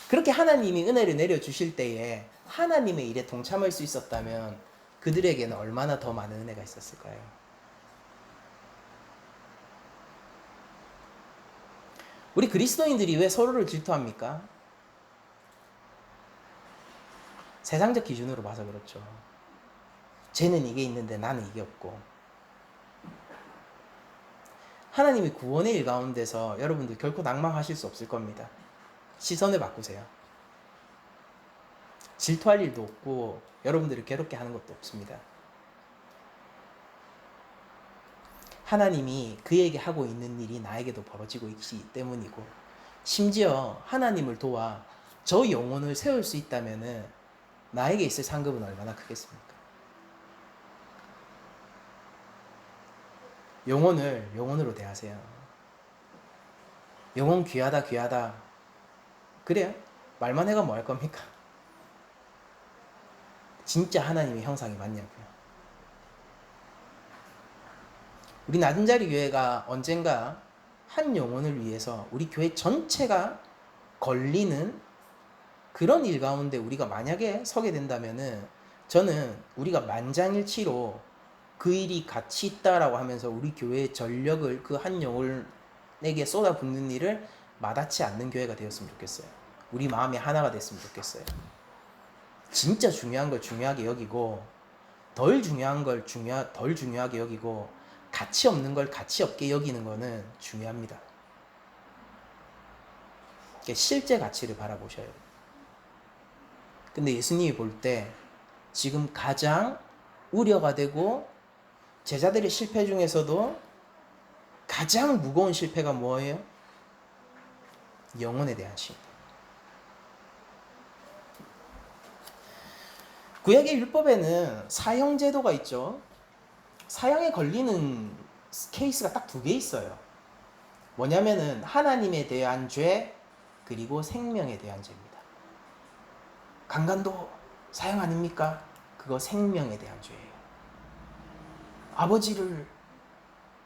그렇게 하나님이 은혜를 내려주실 때에 하나님의 일에 동참할 수 있었다면 그들에게는 얼마나 더 많은 은혜가 있었을까요? 우리 그리스도인들이 왜 서로를 질투합니까? 세상적 기준으로 봐서 그렇죠. 쟤는 이게 있는데 나는 이게 없고. 하나님이 구원의 일 가운데서 여러분들 결코 낭망하실 수 없을 겁니다. 시선을 바꾸세요. 질투할 일도 없고 여러분들을 괴롭게 하는 것도 없습니다. 하나님이 그에게 하고 있는 일이 나에게도 벌어지고 있기 때문이고, 심지어 하나님을 도와 저 영혼을 세울 수 있다면 나에게 있을 상급은 얼마나 크겠습니까? 영혼을 영혼으로 대하세요. 영혼 귀하다 귀하다. 그래요? 말만 해가 뭐 할 겁니까? 진짜 하나님의 형상이 맞냐고요. 우리 낮은자리 교회가 언젠가 한 영혼을 위해서 우리 교회 전체가 걸리는 그런 일 가운데 우리가 만약에 서게 된다면은, 저는 우리가 만장일치로 그 일이 가치 있다라고 하면서 우리 교회의 전력을 그 한 영혼에게 쏟아붓는 일을 마다치 않는 교회가 되었으면 좋겠어요. 우리 마음이 하나가 됐으면 좋겠어요. 진짜 중요한 걸 중요하게 여기고, 덜 중요한 걸 덜 중요하게 여기고, 가치 없는 걸 가치 없게 여기는 거는 중요합니다. 실제 가치를 바라보셔요. 근데 예수님이 볼 때 지금 가장 우려가 되고 제자들의 실패 중에서도 가장 무거운 실패가 뭐예요? 영혼에 대한 실패. 구약의 율법에는 사형 제도가 있죠. 사형에 걸리는 케이스가 딱 두 개 있어요. 뭐냐면은 하나님에 대한 죄 그리고 생명에 대한 죄입니다. 강간도 사형 아닙니까? 그거 생명에 대한 죄예요. 아버지를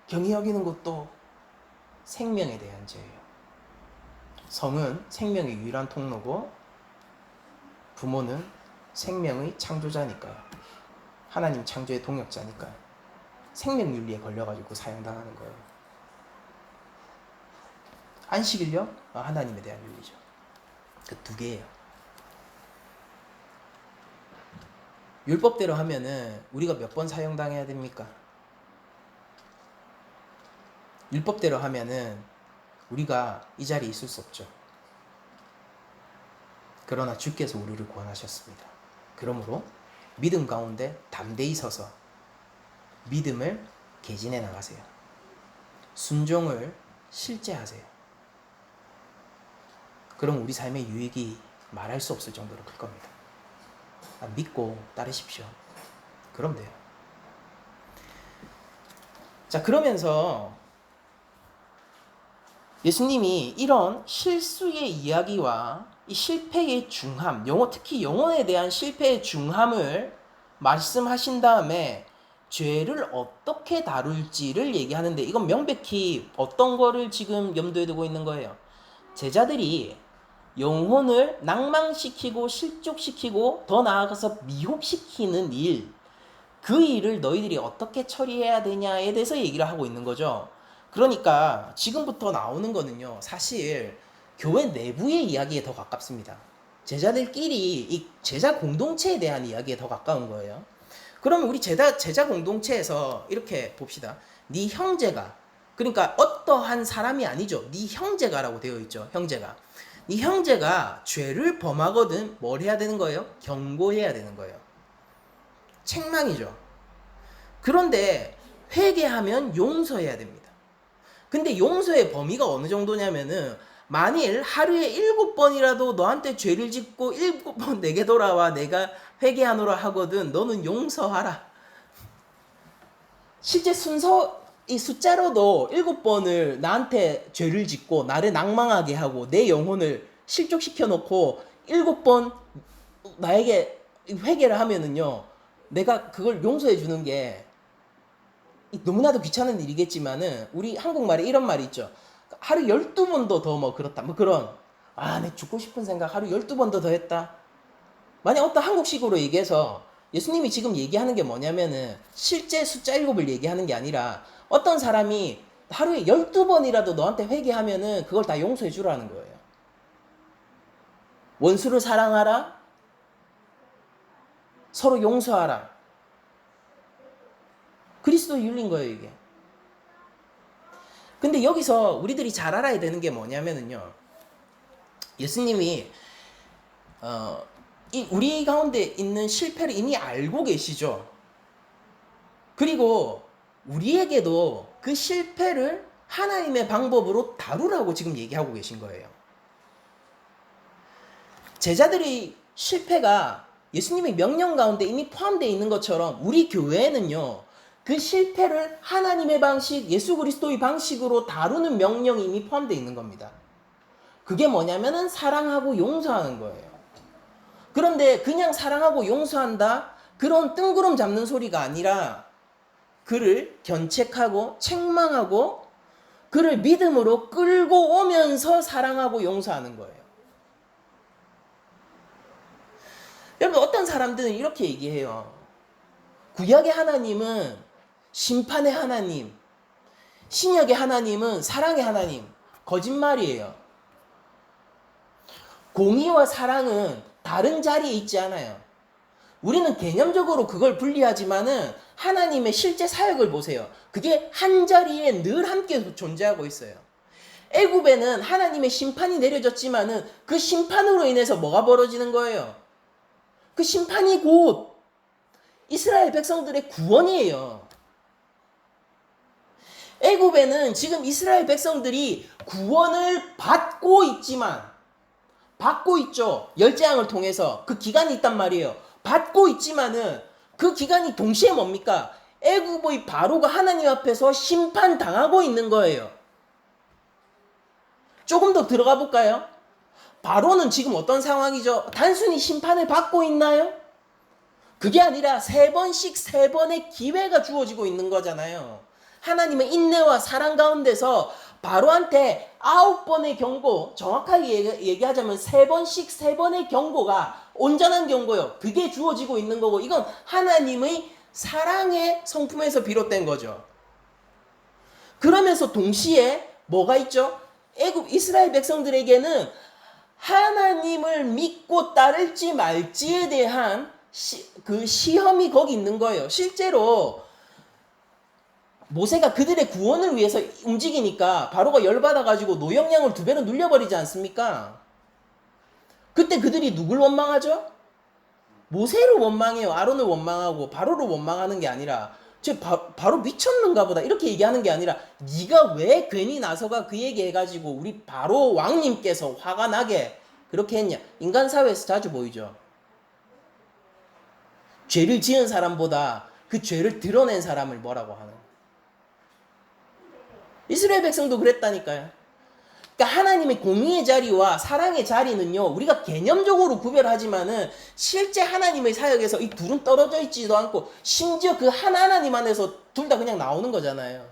경히 여기는 것도 생명에 대한 죄예요. 성은 생명의 유일한 통로고 부모는 생명의 창조자니까요. 하나님 창조의 동역자니까요. 생명윤리에 걸려가지고 사형당하는 거예요. 안식일요? 하나님에 대한 윤리죠. 그 두 개예요. 율법대로 하면은 우리가 몇 번 사형당해야 됩니까? 율법대로 하면은 우리가 이 자리에 있을 수 없죠. 그러나 주께서 우리를 구원하셨습니다. 그러므로 믿음 가운데 담대히 서서 믿음을 개진해 나가세요. 순종을 실제하세요. 그럼 우리 삶의 유익이 말할 수 없을 정도로 클 겁니다. 믿고 따르십시오. 그럼 돼요. 자, 그러면서 예수님이 이런 실수의 이야기와 이 실패의 중함, 특히 영혼에 대한 실패의 중함을 말씀하신 다음에 죄를 어떻게 다룰지를 얘기하는데, 이건 명백히 어떤 거를 지금 염두에 두고 있는 거예요. 제자들이 영혼을 낭망시키고 실족시키고 더 나아가서 미혹시키는 일, 그 일을 너희들이 어떻게 처리해야 되냐에 대해서 얘기를 하고 있는 거죠. 그러니까 지금부터 나오는 거는요, 사실 교회 내부의 이야기에 더 가깝습니다. 제자들끼리 이 제자 공동체에 대한 이야기에 더 가까운 거예요. 그러면 우리 제자 공동체에서 이렇게 봅시다. 네 형제가, 그러니까 어떠한 사람이 아니죠. 네 형제가라고 되어 있죠. 형제가. 네 형제가 죄를 범하거든 뭘 해야 되는 거예요? 경고해야 되는 거예요. 책망이죠. 그런데 회개하면 용서해야 됩니다. 근데 용서의 범위가 어느 정도냐면은, 만일 하루에 7번이라도 너한테 죄를 짓고 7번 내게 돌아와 내가 회개하노라 하거든 너는 용서하라. 실제 이 숫자로도 7번을 나한테 죄를 짓고 나를 낭망하게 하고 내 영혼을 실족시켜 놓고 7번 나에게 회개를 하면은요, 내가 그걸 용서해 주는 게 너무나도 귀찮은 일이겠지만은, 우리 한국말에 이런 말이 있죠. 하루 12번도 더 뭐 그렇다. 뭐 그런, 내 죽고 싶은 생각 하루 12번도 더 했다. 만약 어떤 한국식으로 얘기해서 예수님이 지금 얘기하는 게 뭐냐면은, 실제 숫자 7을 얘기하는 게 아니라 어떤 사람이 하루에 12번이라도 너한테 회개하면은 그걸 다 용서해 주라는 거예요. 원수를 사랑하라. 서로 용서하라. 그리스도 윤리인 거예요, 이게. 근데 여기서 우리들이 잘 알아야 되는 게 뭐냐면은요, 예수님이 우리 가운데 있는 실패를 이미 알고 계시죠. 그리고 우리에게도 그 실패를 하나님의 방법으로 다루라고 지금 얘기하고 계신 거예요. 제자들의 실패가 예수님의 명령 가운데 이미 포함되어 있는 것처럼 우리 교회는요, 그 실패를 하나님의 방식, 예수 그리스도의 방식으로 다루는 명령이 이미 포함되어 있는 겁니다. 그게 뭐냐면은 사랑하고 용서하는 거예요. 그런데 그냥 사랑하고 용서한다? 그런 뜬구름 잡는 소리가 아니라 그를 견책하고 책망하고 그를 믿음으로 끌고 오면서 사랑하고 용서하는 거예요. 여러분, 어떤 사람들은 이렇게 얘기해요. 구약의 하나님은 심판의 하나님, 신약의 하나님은 사랑의 하나님. 거짓말이에요. 공의와 사랑은 다른 자리에 있지 않아요. 우리는 개념적으로 그걸 분리하지만은 하나님의 실제 사역을 보세요. 그게 한 자리에 늘 함께 존재하고 있어요. 애굽에는 하나님의 심판이 내려졌지만은 그 심판으로 인해서 뭐가 벌어지는 거예요? 그 심판이 곧 이스라엘 백성들의 구원이에요. 애굽에는 지금 이스라엘 백성들이 구원을 받고 있죠. 열재앙을 통해서 그 기간이 있단 말이에요. 받고 있지만은 그 기간이 동시에 뭡니까? 애굽의 바로가 하나님 앞에서 심판당하고 있는 거예요. 조금 더 들어가 볼까요? 바로는 지금 어떤 상황이죠? 단순히 심판을 받고 있나요? 그게 아니라 3번씩 3번의 기회가 주어지고 있는 거잖아요. 하나님의 인내와 사랑 가운데서 바로한테 9번의 경고, 정확하게 얘기하자면 3번씩 3번의 경고가 온전한 경고요. 그게 주어지고 있는 거고, 이건 하나님의 사랑의 성품에서 비롯된 거죠. 그러면서 동시에 뭐가 있죠? 애굽 이스라엘 백성들에게는 하나님을 믿고 따를지 말지에 대한 그 시험이 거기 있는 거예요. 실제로 모세가 그들의 구원을 위해서 움직이니까 바로가 열받아가지고 노역량을 2배로 눌려버리지 않습니까? 그때 그들이 누굴 원망하죠? 모세를 원망해요. 아론을 원망하고 바로를 원망하는 게 아니라 바로 미쳤는가 보다 이렇게 얘기하는 게 아니라 네가 왜 괜히 나서가 그 얘기 해가지고 우리 바로 왕님께서 화가 나게 그렇게 했냐. 인간 사회에서 자주 보이죠. 죄를 지은 사람보다 그 죄를 드러낸 사람을 뭐라고 하는. 이스라엘 백성도 그랬다니까요. 그러니까 하나님의 공의의 자리와 사랑의 자리는요, 우리가 개념적으로 구별하지만은 실제 하나님의 사역에서 이 둘은 떨어져 있지도 않고 심지어 그 하나님 안에서 둘 다 그냥 나오는 거잖아요.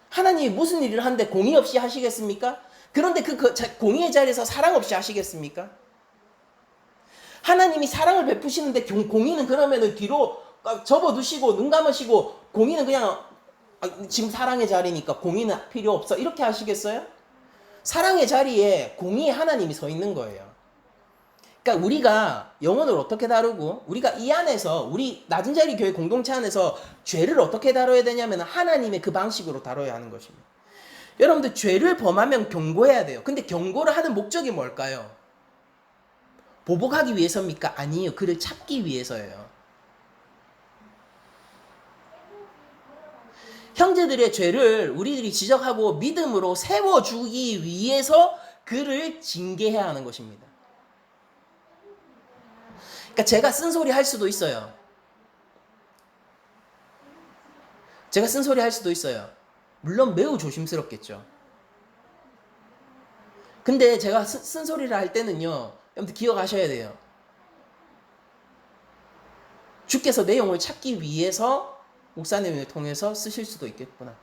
하나님이 무슨 일을 하는데 공의 없이 하시겠습니까? 그런데 그 공의의 자리에서 사랑 없이 하시겠습니까? 하나님이 사랑을 베푸시는데 공의는 그러면은 뒤로 접어두시고 눈 감으시고 공의는 그냥 지금 사랑의 자리니까 공의는 필요 없어 이렇게 하시겠어요? 사랑의 자리에 공의의 하나님이 서 있는 거예요. 그러니까 우리가 영혼을 어떻게 다루고 우리가 이 안에서 우리 낮은 자리 교회 공동체 안에서 죄를 어떻게 다뤄야 되냐면 하나님의 그 방식으로 다뤄야 하는 것입니다. 여러분들 죄를 범하면 경고해야 돼요. 근데 경고를 하는 목적이 뭘까요? 보복하기 위해서입니까? 아니에요. 그를 찾기 위해서예요. 형제들의 죄를 우리들이 지적하고 믿음으로 세워주기 위해서 그를 징계해야 하는 것입니다. 그러니까 제가 쓴소리 할 수도 있어요. 물론 매우 조심스럽겠죠. 근데 제가 쓴소리를 할 때는요, 여러분들 기억하셔야 돼요. 주께서 내용을 찾기 위해서 목사님을 통해서 쓰실 수도 있겠구나.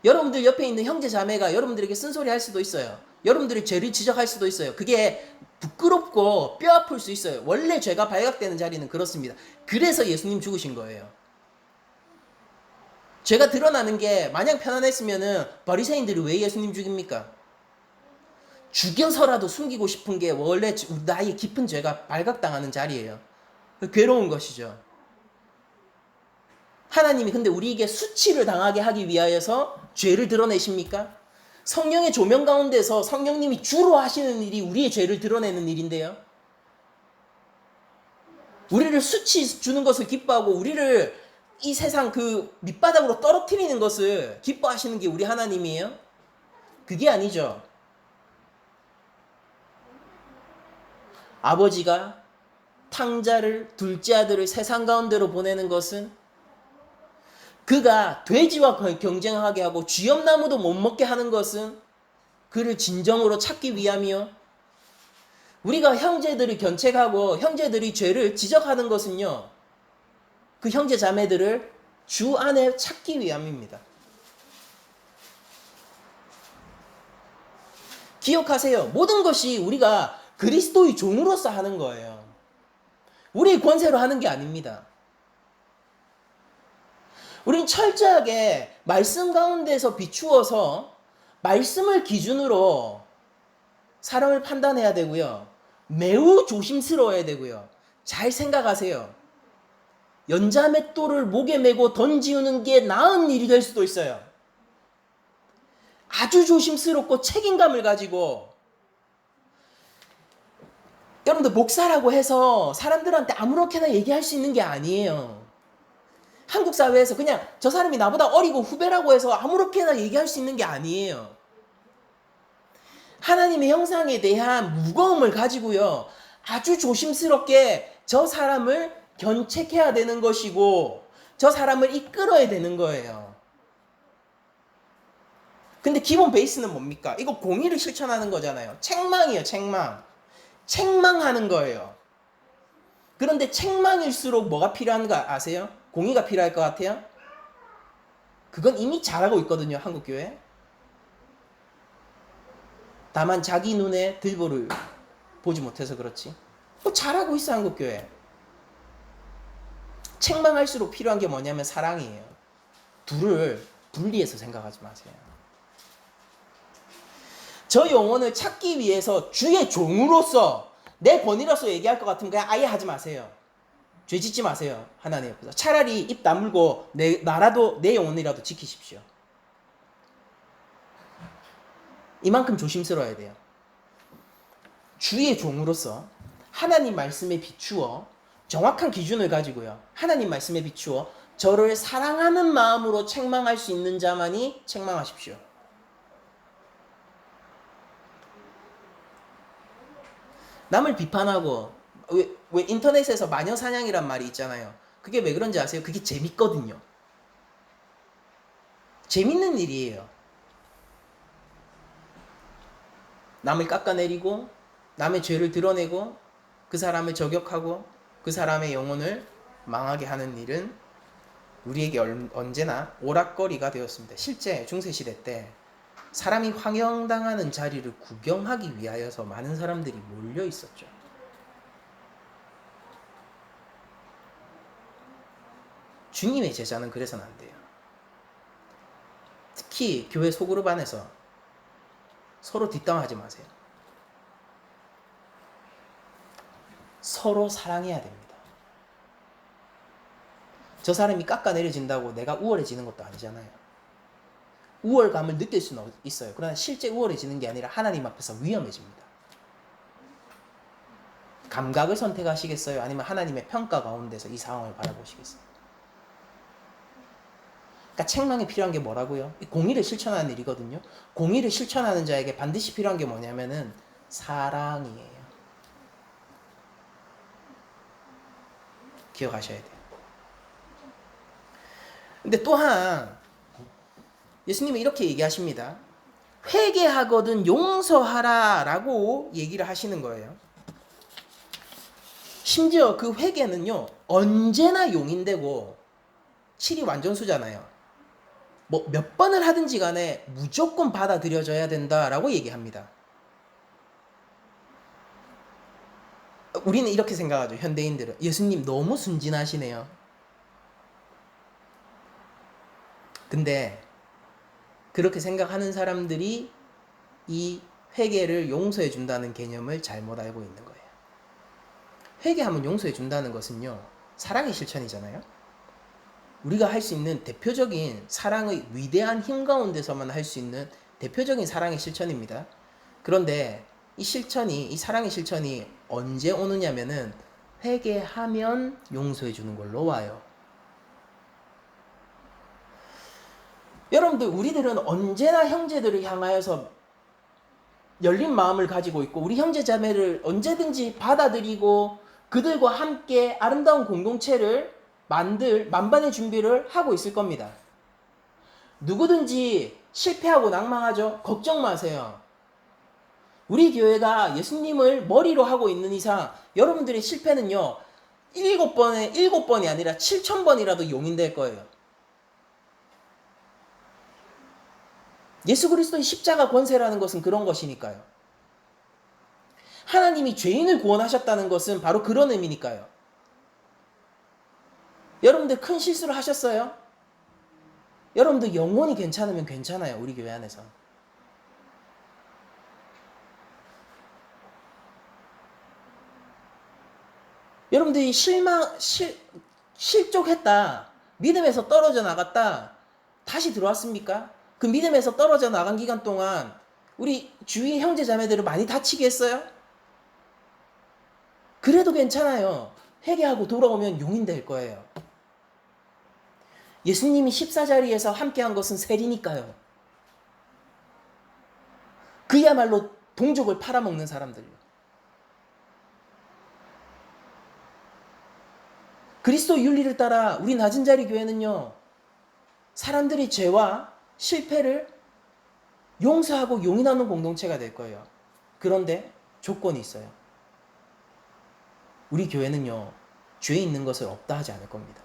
여러분들 옆에 있는 형제 자매가 여러분들에게 쓴소리 할 수도 있어요. 여러분들의 죄를 지적할 수도 있어요. 그게 부끄럽고 뼈 아플 수 있어요. 원래 죄가 발각되는 자리는 그렇습니다. 그래서 예수님 죽으신 거예요. 죄가 드러나는 게 마냥 편안했으면은 바리새인들이 왜 예수님 죽입니까? 죽여서라도 숨기고 싶은 게 원래 나의 깊은 죄가 발각당하는 자리예요. 괴로운 것이죠. 하나님이 근데 우리에게 수치를 당하게 하기 위하여서 죄를 드러내십니까? 성령의 조명 가운데서 성령님이 주로 하시는 일이 우리의 죄를 드러내는 일인데요. 우리를 수치 주는 것을 기뻐하고 우리를 이 세상 그 밑바닥으로 떨어뜨리는 것을 기뻐하시는 게 우리 하나님이에요? 그게 아니죠. 아버지가 탕자를 둘째 아들을 세상 가운데로 보내는 것은 그가 돼지와 경쟁하게 하고 쥐염나무도 못 먹게 하는 것은 그를 진정으로 찾기 위함이요. 우리가 형제들을 견책하고 형제들이 죄를 지적하는 것은요, 그 형제 자매들을 주 안에 찾기 위함입니다. 기억하세요. 모든 것이 우리가 그리스도의 종으로서 하는 거예요. 우리의 권세로 하는 게 아닙니다. 우린 철저하게 말씀 가운데서 비추어서 말씀을 기준으로 사람을 판단해야 되고요. 매우 조심스러워야 되고요. 잘 생각하세요. 연자맷돌을 목에 메고 던지우는 게 나은 일이 될 수도 있어요. 아주 조심스럽고 책임감을 가지고 여러분들 목사라고 해서 사람들한테 아무렇게나 얘기할 수 있는 게 아니에요. 한국 사회에서 그냥 저 사람이 나보다 어리고 후배라고 해서 아무렇게나 얘기할 수 있는 게 아니에요. 하나님의 형상에 대한 무거움을 가지고요. 아주 조심스럽게 저 사람을 견책해야 되는 것이고 저 사람을 이끌어야 되는 거예요. 근데 기본 베이스는 뭡니까? 이거 공의를 실천하는 거잖아요. 책망이에요, 책망. 책망하는 거예요. 그런데 책망일수록 뭐가 필요한가 아세요? 공의가 필요할 것 같아요? 그건 이미 잘하고 있거든요, 한국교회. 다만 자기 눈에 들보를 보지 못해서 그렇지. 잘하고 있어, 한국교회. 책망할수록 필요한 게 뭐냐면 사랑이에요. 둘을 분리해서 생각하지 마세요. 저 영혼을 찾기 위해서 주의 종으로서 내 권위로서 얘기할 것 같으면 그냥 아예 하지 마세요. 죄 짓지 마세요. 하나님 앞에서. 차라리 입 다물고 나라도 내 영혼이라도 지키십시오. 이만큼 조심스러워야 돼요. 주의 종으로서 하나님 말씀에 비추어 정확한 기준을 가지고요. 하나님 말씀에 비추어 저를 사랑하는 마음으로 책망할 수 있는 자만이 책망하십시오. 남을 비판하고 왜 인터넷에서 마녀사냥이란 말이 있잖아요. 그게 왜 그런지 아세요? 그게 재밌거든요. 재밌는 일이에요. 남을 깎아내리고 남의 죄를 드러내고 그 사람을 저격하고 그 사람의 영혼을 망하게 하는 일은 우리에게 언제나 오락거리가 되었습니다. 실제 중세시대 때 사람이 황영당하는 자리를 구경하기 위하여서 많은 사람들이 몰려 있었죠. 주님의 제자는 그래서는 안 돼요. 특히 교회 소그룹 안에서 서로 뒷담화하지 마세요. 서로 사랑해야 됩니다. 저 사람이 깎아내려진다고 내가 우월해지는 것도 아니잖아요. 우월감을 느낄 수는 있어요. 그러나 실제 우월해지는 게 아니라 하나님 앞에서 위험해집니다. 감각을 선택하시겠어요? 아니면 하나님의 평가 가운데서 이 상황을 바라보시겠어요? 그러니까 책망이 필요한 게 뭐라고요? 공의를 실천하는 일이거든요. 공의를 실천하는 자에게 반드시 필요한 게 뭐냐면은 사랑이에요. 기억하셔야 돼요. 근데 또한 예수님은 이렇게 얘기하십니다. 회개하거든 용서하라 라고 얘기를 하시는 거예요. 심지어 그 회개는요 언제나 용인되고 7이 완전수잖아요. 뭐 몇 번을 하든지 간에 무조건 받아들여져야 된다라고 얘기합니다. 우리는 이렇게 생각하죠. 현대인들은 예수님 너무 순진하시네요. 근데 그렇게 생각하는 사람들이 이 회개를 용서해 준다는 개념을 잘못 알고 있는 거예요. 회개하면 용서해 준다는 것은요 사랑의 실천이잖아요. 우리가 할 수 있는 대표적인 사랑의 위대한 힘 가운데서만 할 수 있는 대표적인 사랑의 실천입니다. 그런데 이 사랑의 실천이 언제 오느냐면은 회개하면 용서해 주는 걸로 와요. 여러분들 우리들은 언제나 형제들을 향하여서 열린 마음을 가지고 있고 우리 형제 자매를 언제든지 받아들이고 그들과 함께 아름다운 공동체를 만들 만반의 준비를 하고 있을 겁니다. 누구든지 실패하고 낭망하죠? 걱정 마세요. 우리 교회가 예수님을 머리로 하고 있는 이상 여러분들의 실패는요 7번이 아니라 7,000번이라도 용인될 거예요. 예수 그리스도의 십자가 권세라는 것은 그런 것이니까요. 하나님이 죄인을 구원하셨다는 것은 바로 그런 의미니까요. 여러분들 큰 실수를 하셨어요? 여러분들 영혼이 괜찮으면 괜찮아요. 우리 교회 안에서. 여러분들이 실족했다. 믿음에서 떨어져 나갔다. 다시 들어왔습니까? 그 믿음에서 떨어져 나간 기간 동안 우리 주위 형제 자매들을 많이 다치게 했어요? 그래도 괜찮아요. 회개하고 돌아오면 용인 될 거예요. 예수님이 십자자리에서 함께한 것은 세리니까요. 그야말로 동족을 팔아먹는 사람들요. 그리스도 윤리를 따라 우리 낮은 자리 교회는요, 사람들의 죄와 실패를 용서하고 용인하는 공동체가 될 거예요. 그런데 조건이 있어요. 우리 교회는요, 죄 있는 것을 없다 하지 않을 겁니다.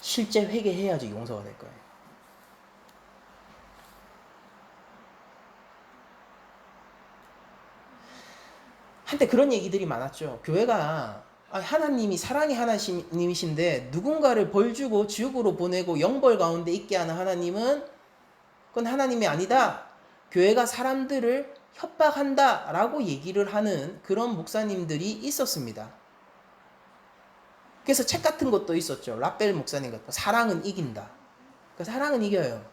실제 회개해야지 용서가 될 거예요. 한때 그런 얘기들이 많았죠. 교회가 하나님이 사랑의 하나님이신데 누군가를 벌 주고 지옥으로 보내고 영벌 가운데 있게 하는 하나님은 그건 하나님이 아니다. 교회가 사람들을 협박한다 라고 얘기를 하는 그런 목사님들이 있었습니다. 그래서 책 같은 것도 있었죠. 라벨 목사님 같은 거. 사랑은 이긴다. 그러니까 사랑은 이겨요.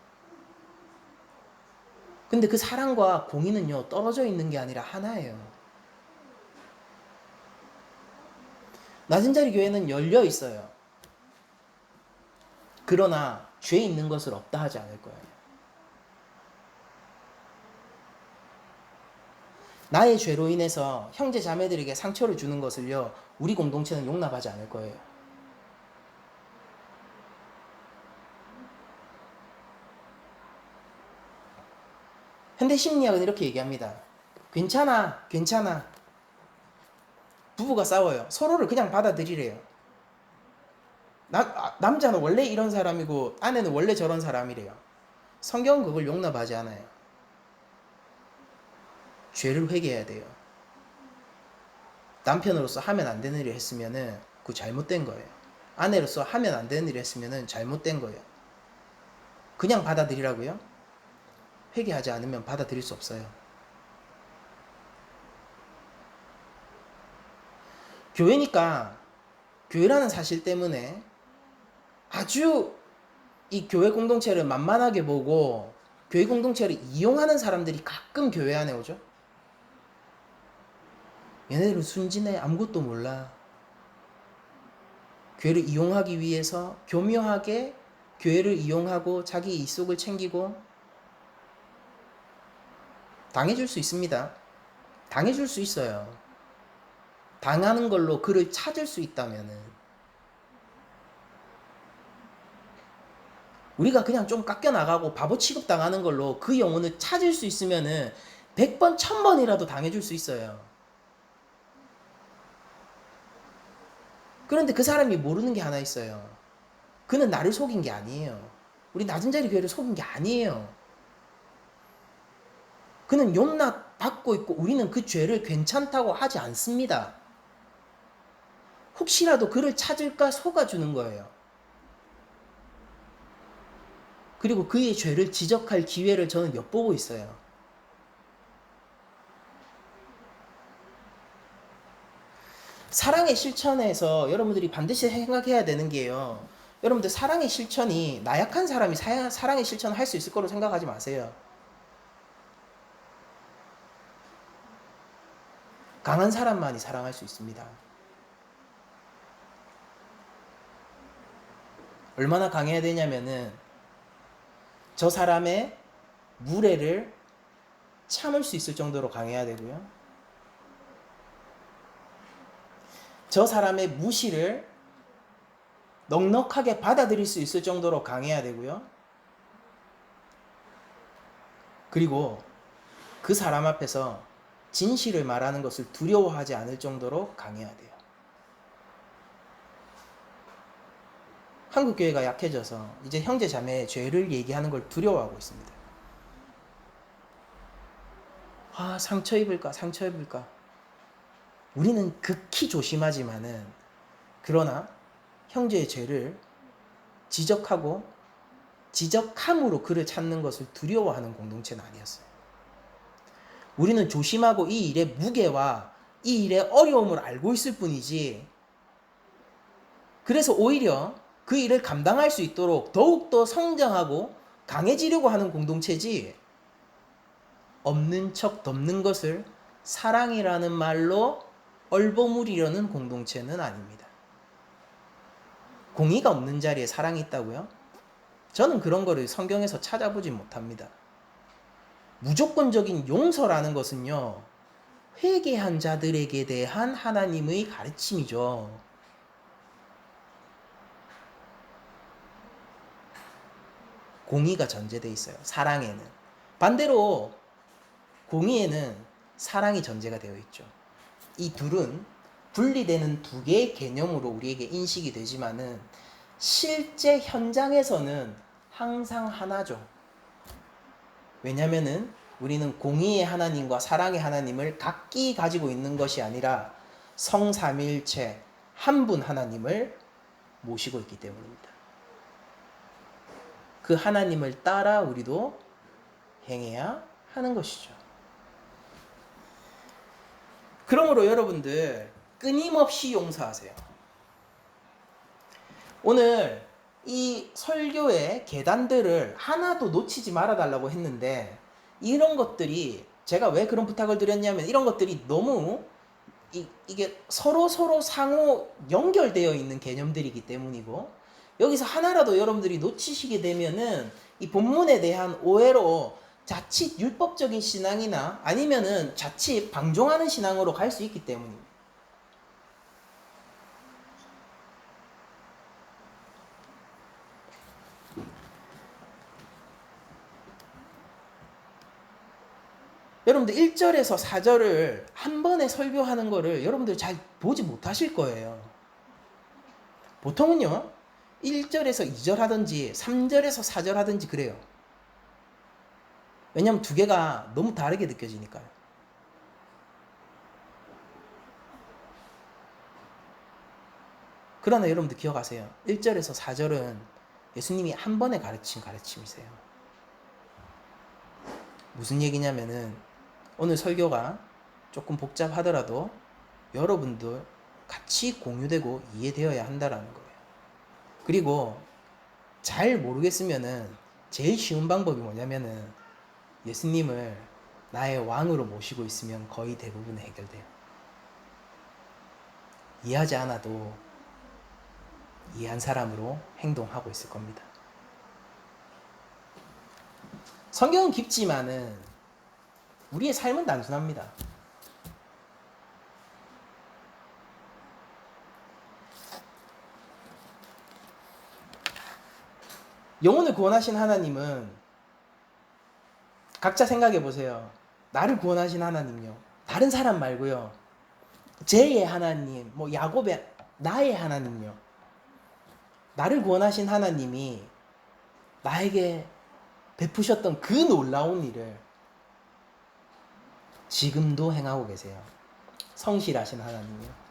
근데 그 사랑과 공의는요, 떨어져 있는 게 아니라 하나예요. 낮은 자리 교회는 열려 있어요. 그러나 죄 있는 것을 없다 하지 않을 거예요. 나의 죄로 인해서 형제 자매들에게 상처를 주는 것을요, 우리 공동체는 용납하지 않을 거예요. 현대 심리학은 이렇게 얘기합니다. 괜찮아, 괜찮아. 부부가 싸워요. 서로를 그냥 받아들이래요. 남자는 원래 이런 사람이고 아내는 원래 저런 사람이래요. 성경은 그걸 용납하지 않아요. 죄를 회개해야 돼요. 남편으로서 하면 안 되는 일을 했으면은 그거 잘못된 거예요. 아내로서 하면 안 되는 일을 했으면은 잘못된 거예요. 그냥 받아들이라고요? 회개하지 않으면 받아들일 수 없어요. 교회니까 교회라는 사실 때문에 아주 이 교회 공동체를 만만하게 보고 교회 공동체를 이용하는 사람들이 가끔 교회 안에 오죠. 얘네들은 순진해, 아무것도 몰라. 교회를 이용하기 위해서 교묘하게 교회를 이용하고 자기 이속을 챙기고 당해줄 수 있습니다. 당해줄 수 있어요. 당하는 걸로 그를 찾을 수 있다면은 우리가 그냥 좀 깎여나가고 바보 취급당하는 걸로 그 영혼을 찾을 수 있으면은 100번, 1000번이라도 당해줄 수 있어요. 그런데 그 사람이 모르는 게 하나 있어요. 그는 나를 속인 게 아니에요. 우리 낮은 자리 교회를 속인 게 아니에요. 그는 용납 받고 있고 우리는 그 죄를 괜찮다고 하지 않습니다. 혹시라도 그를 찾을까 속아주는 거예요. 그리고 그의 죄를 지적할 기회를 저는 엿보고 있어요. 사랑의 실천에서 여러분들이 반드시 생각해야 되는 게요. 여러분들 사랑의 실천이 나약한 사람이 사랑의 실천을 할 수 있을 거로 생각하지 마세요. 강한 사람만이 사랑할 수 있습니다. 얼마나 강해야 되냐면은 저 사람의 무례를 참을 수 있을 정도로 강해야 되고요. 저 사람의 무시를 넉넉하게 받아들일 수 있을 정도로 강해야 되고요. 그리고 그 사람 앞에서 진실을 말하는 것을 두려워하지 않을 정도로 강해야 돼요. 한국 교회가 약해져서 이제 형제 자매의 죄를 얘기하는 걸 두려워하고 있습니다. 상처 입을까? 상처 입을까? 우리는 극히 조심하지만은 그러나 형제의 죄를 지적하고 지적함으로 그를 찾는 것을 두려워하는 공동체는 아니었어요. 우리는 조심하고 이 일의 무게와 이 일의 어려움을 알고 있을 뿐이지, 그래서 오히려 그 일을 감당할 수 있도록 더욱더 성장하고 강해지려고 하는 공동체지, 없는 척 덮는 것을 사랑이라는 말로 얼버무리려는 공동체는 아닙니다. 공의가 없는 자리에 사랑이 있다고요? 저는 그런 거를 성경에서 찾아보지 못합니다. 무조건적인 용서라는 것은요, 회개한 자들에게 대한 하나님의 가르침이죠. 공의가 전제되어 있어요. 사랑에는. 반대로 공의에는 사랑이 전제가 되어 있죠. 이 둘은 분리되는 두 개의 개념으로 우리에게 인식이 되지만은 실제 현장에서는 항상 하나죠. 왜냐면은 우리는 공의의 하나님과 사랑의 하나님을 각기 가지고 있는 것이 아니라 성삼일체 한 분 하나님을 모시고 있기 때문입니다. 그 하나님을 따라 우리도 행해야 하는 것이죠. 그러므로 여러분들 끊임없이 용서하세요. 오늘 이 설교의 계단들을 하나도 놓치지 말아달라고 했는데 이런 것들이 제가 왜 그런 부탁을 드렸냐면 이런 것들이 너무 이게 서로 상호 연결되어 있는 개념들이기 때문이고 여기서 하나라도 여러분들이 놓치시게 되면은 이 본문에 대한 오해로 자칫 율법적인 신앙이나 아니면은 자칫 방종하는 신앙으로 갈 수 있기 때문입니다. 여러분들 1절에서 4절을 한 번에 설교하는 거를 여러분들 잘 보지 못하실 거예요. 보통은요 1절에서 2절 하든지 3절에서 4절 하든지 그래요. 왜냐하면 두 개가 너무 다르게 느껴지니까요. 그러나 여러분들 기억하세요. 1절에서 4절은 예수님이 한 번에 가르친 가르침이세요. 무슨 얘기냐면은 오늘 설교가 조금 복잡하더라도 여러분들 같이 공유되고 이해되어야 한다라는 거예요. 그리고 잘 모르겠으면은 제일 쉬운 방법이 뭐냐면은 예수님을 나의 왕으로 모시고 있으면 거의 대부분 해결돼요. 이해하지 않아도 이해한 사람으로 행동하고 있을 겁니다. 성경은 깊지만은 우리의 삶은 단순합니다. 영혼을 구원하신 하나님은 각자 생각해 보세요. 나를 구원하신 하나님요. 다른 사람 말고요. 제의 하나님, 뭐 야곱의 나의 하나님요. 나를 구원하신 하나님이 나에게 베푸셨던 그 놀라운 일을 지금도 행하고 계세요. 성실하신 하나님이요.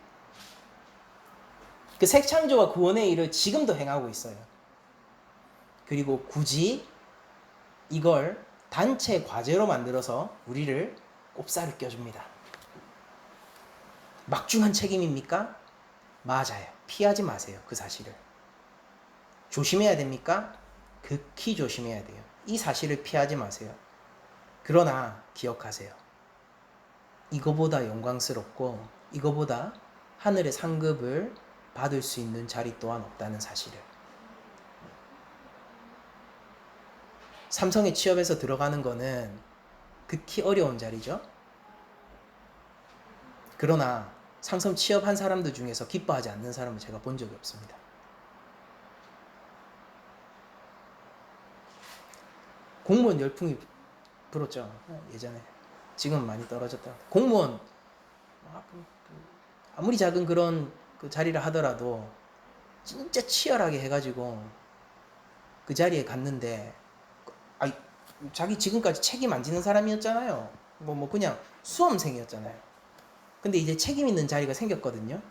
그 새 창조와 구원의 일을 지금도 행하고 있어요. 그리고 굳이 이걸 단체 과제로 만들어서 우리를 꼽사를 껴줍니다. 막중한 책임입니까? 맞아요. 피하지 마세요. 그 사실을. 조심해야 됩니까? 극히 조심해야 돼요. 이 사실을 피하지 마세요. 그러나 기억하세요. 이거보다 영광스럽고 이거보다 하늘의 상급을 받을 수 있는 자리 또한 없다는 사실을. 삼성에 취업해서 들어가는 거는 극히 어려운 자리죠. 그러나 삼성 취업한 사람들 중에서 기뻐하지 않는 사람을 제가 본 적이 없습니다. 공무원 열풍이 불었죠. 예전에. 지금 많이 떨어졌다. 공무원 아무리 작은 그런 그 자리를 하더라도 진짜 치열하게 해가지고 그 자리에 갔는데 자기 지금까지 책임 안 지는 사람이었잖아요. 뭐 그냥 수험생이었잖아요. 근데 이제 책임 있는 자리가 생겼거든요.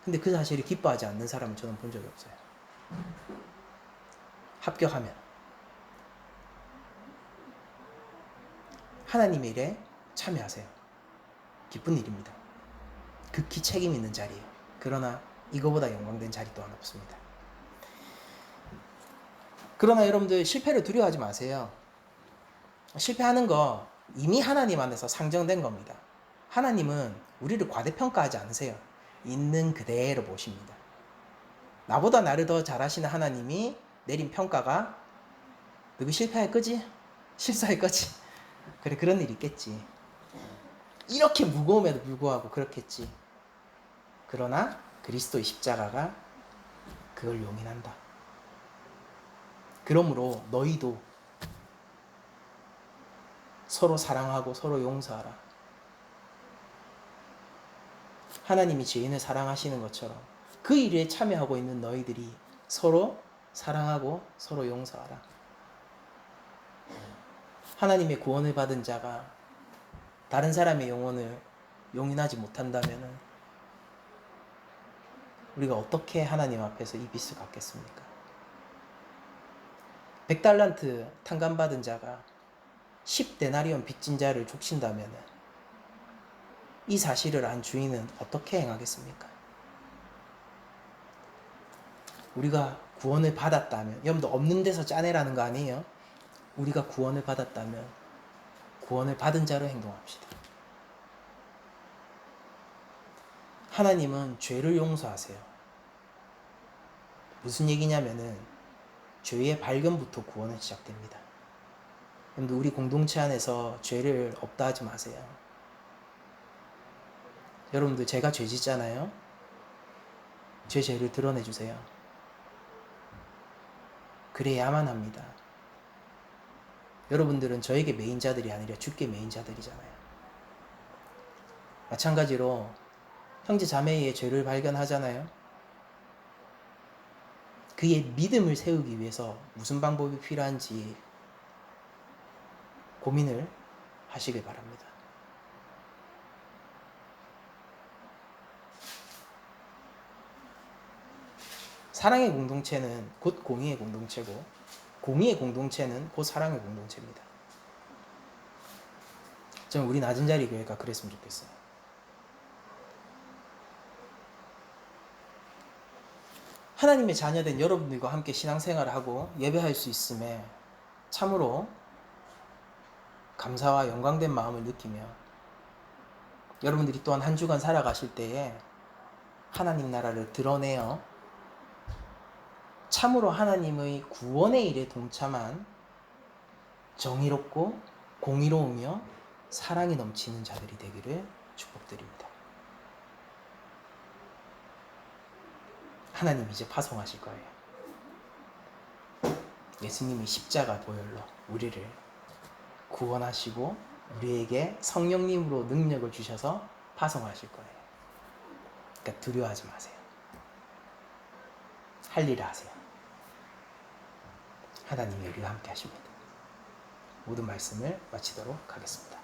근데 그 사실을 기뻐하지 않는 사람은 저는 본 적이 없어요. 합격하면 하나님의 일에 참여하세요. 기쁜 일입니다. 극히 책임 있는 자리예요. 그러나 이거보다 영광된 자리 또한 없습니다. 그러나 여러분들 실패를 두려워하지 마세요. 실패하는 거 이미 하나님 안에서 상정된 겁니다. 하나님은 우리를 과대평가하지 않으세요. 있는 그대로 보십니다. 나보다 나를 더 잘하시는 하나님이 내린 평가가 너희 실패할 거지? 실수할 거지? 그래, 그런 일이 있겠지. 이렇게 무거움에도 불구하고 그렇겠지. 그러나 그리스도의 십자가가 그걸 용인한다. 그러므로 너희도 서로 사랑하고 서로 용서하라. 하나님이 죄인을 사랑하시는 것처럼 그 일에 참여하고 있는 너희들이 서로 사랑하고 서로 용서하라. 하나님의 구원을 받은 자가 다른 사람의 영혼을 용인하지 못한다면 우리가 어떻게 하나님 앞에서 이 빚을 갚겠습니까? 100달란트 탕감받은 자가 10데나리온 빚진 자를 족친다면 이 사실을 안 주인은 어떻게 행하겠습니까? 우리가 구원을 받았다면, 여러분들 없는 데서 짜내라는 거 아니에요? 우리가 구원을 받았다면 구원을 받은 자로 행동합시다. 하나님은 죄를 용서하세요. 무슨 얘기냐면은 죄의 발견부터 구원은 시작됩니다. 여러분들 우리 공동체 안에서 죄를 없다 하지 마세요. 여러분들 제가 죄 짓잖아요. 제 죄를 드러내주세요. 그래야만 합니다. 여러분들은 저에게 메인자들이 아니라 주께 메인자들이잖아요. 마찬가지로 형제 자매의 죄를 발견하잖아요. 그의 믿음을 세우기 위해서 무슨 방법이 필요한지 고민을 하시길 바랍니다. 사랑의 공동체는 곧 공의의 공동체고 공의의 공동체는 곧 사랑의 공동체입니다. 저는 우리 낮은 자리 교회가 그랬으면 좋겠어요. 하나님의 자녀된 여러분들과 함께 신앙생활을 하고 예배할 수 있음에 참으로 감사와 영광된 마음을 느끼며 여러분들이 또한 한 주간 살아가실 때에 하나님 나라를 드러내어 참으로 하나님의 구원의 일에 동참한 정의롭고 공의로우며 사랑이 넘치는 자들이 되기를 축복드립니다. 하나님 이제 파송하실 거예요. 예수님이 십자가 보혈로 우리를 구원하시고 우리에게 성령님으로 능력을 주셔서 파송하실 거예요. 그러니까 두려워하지 마세요. 할 일을 하세요. 하나님이 우리와 함께 하십니다. 모든 말씀을 마치도록 하겠습니다.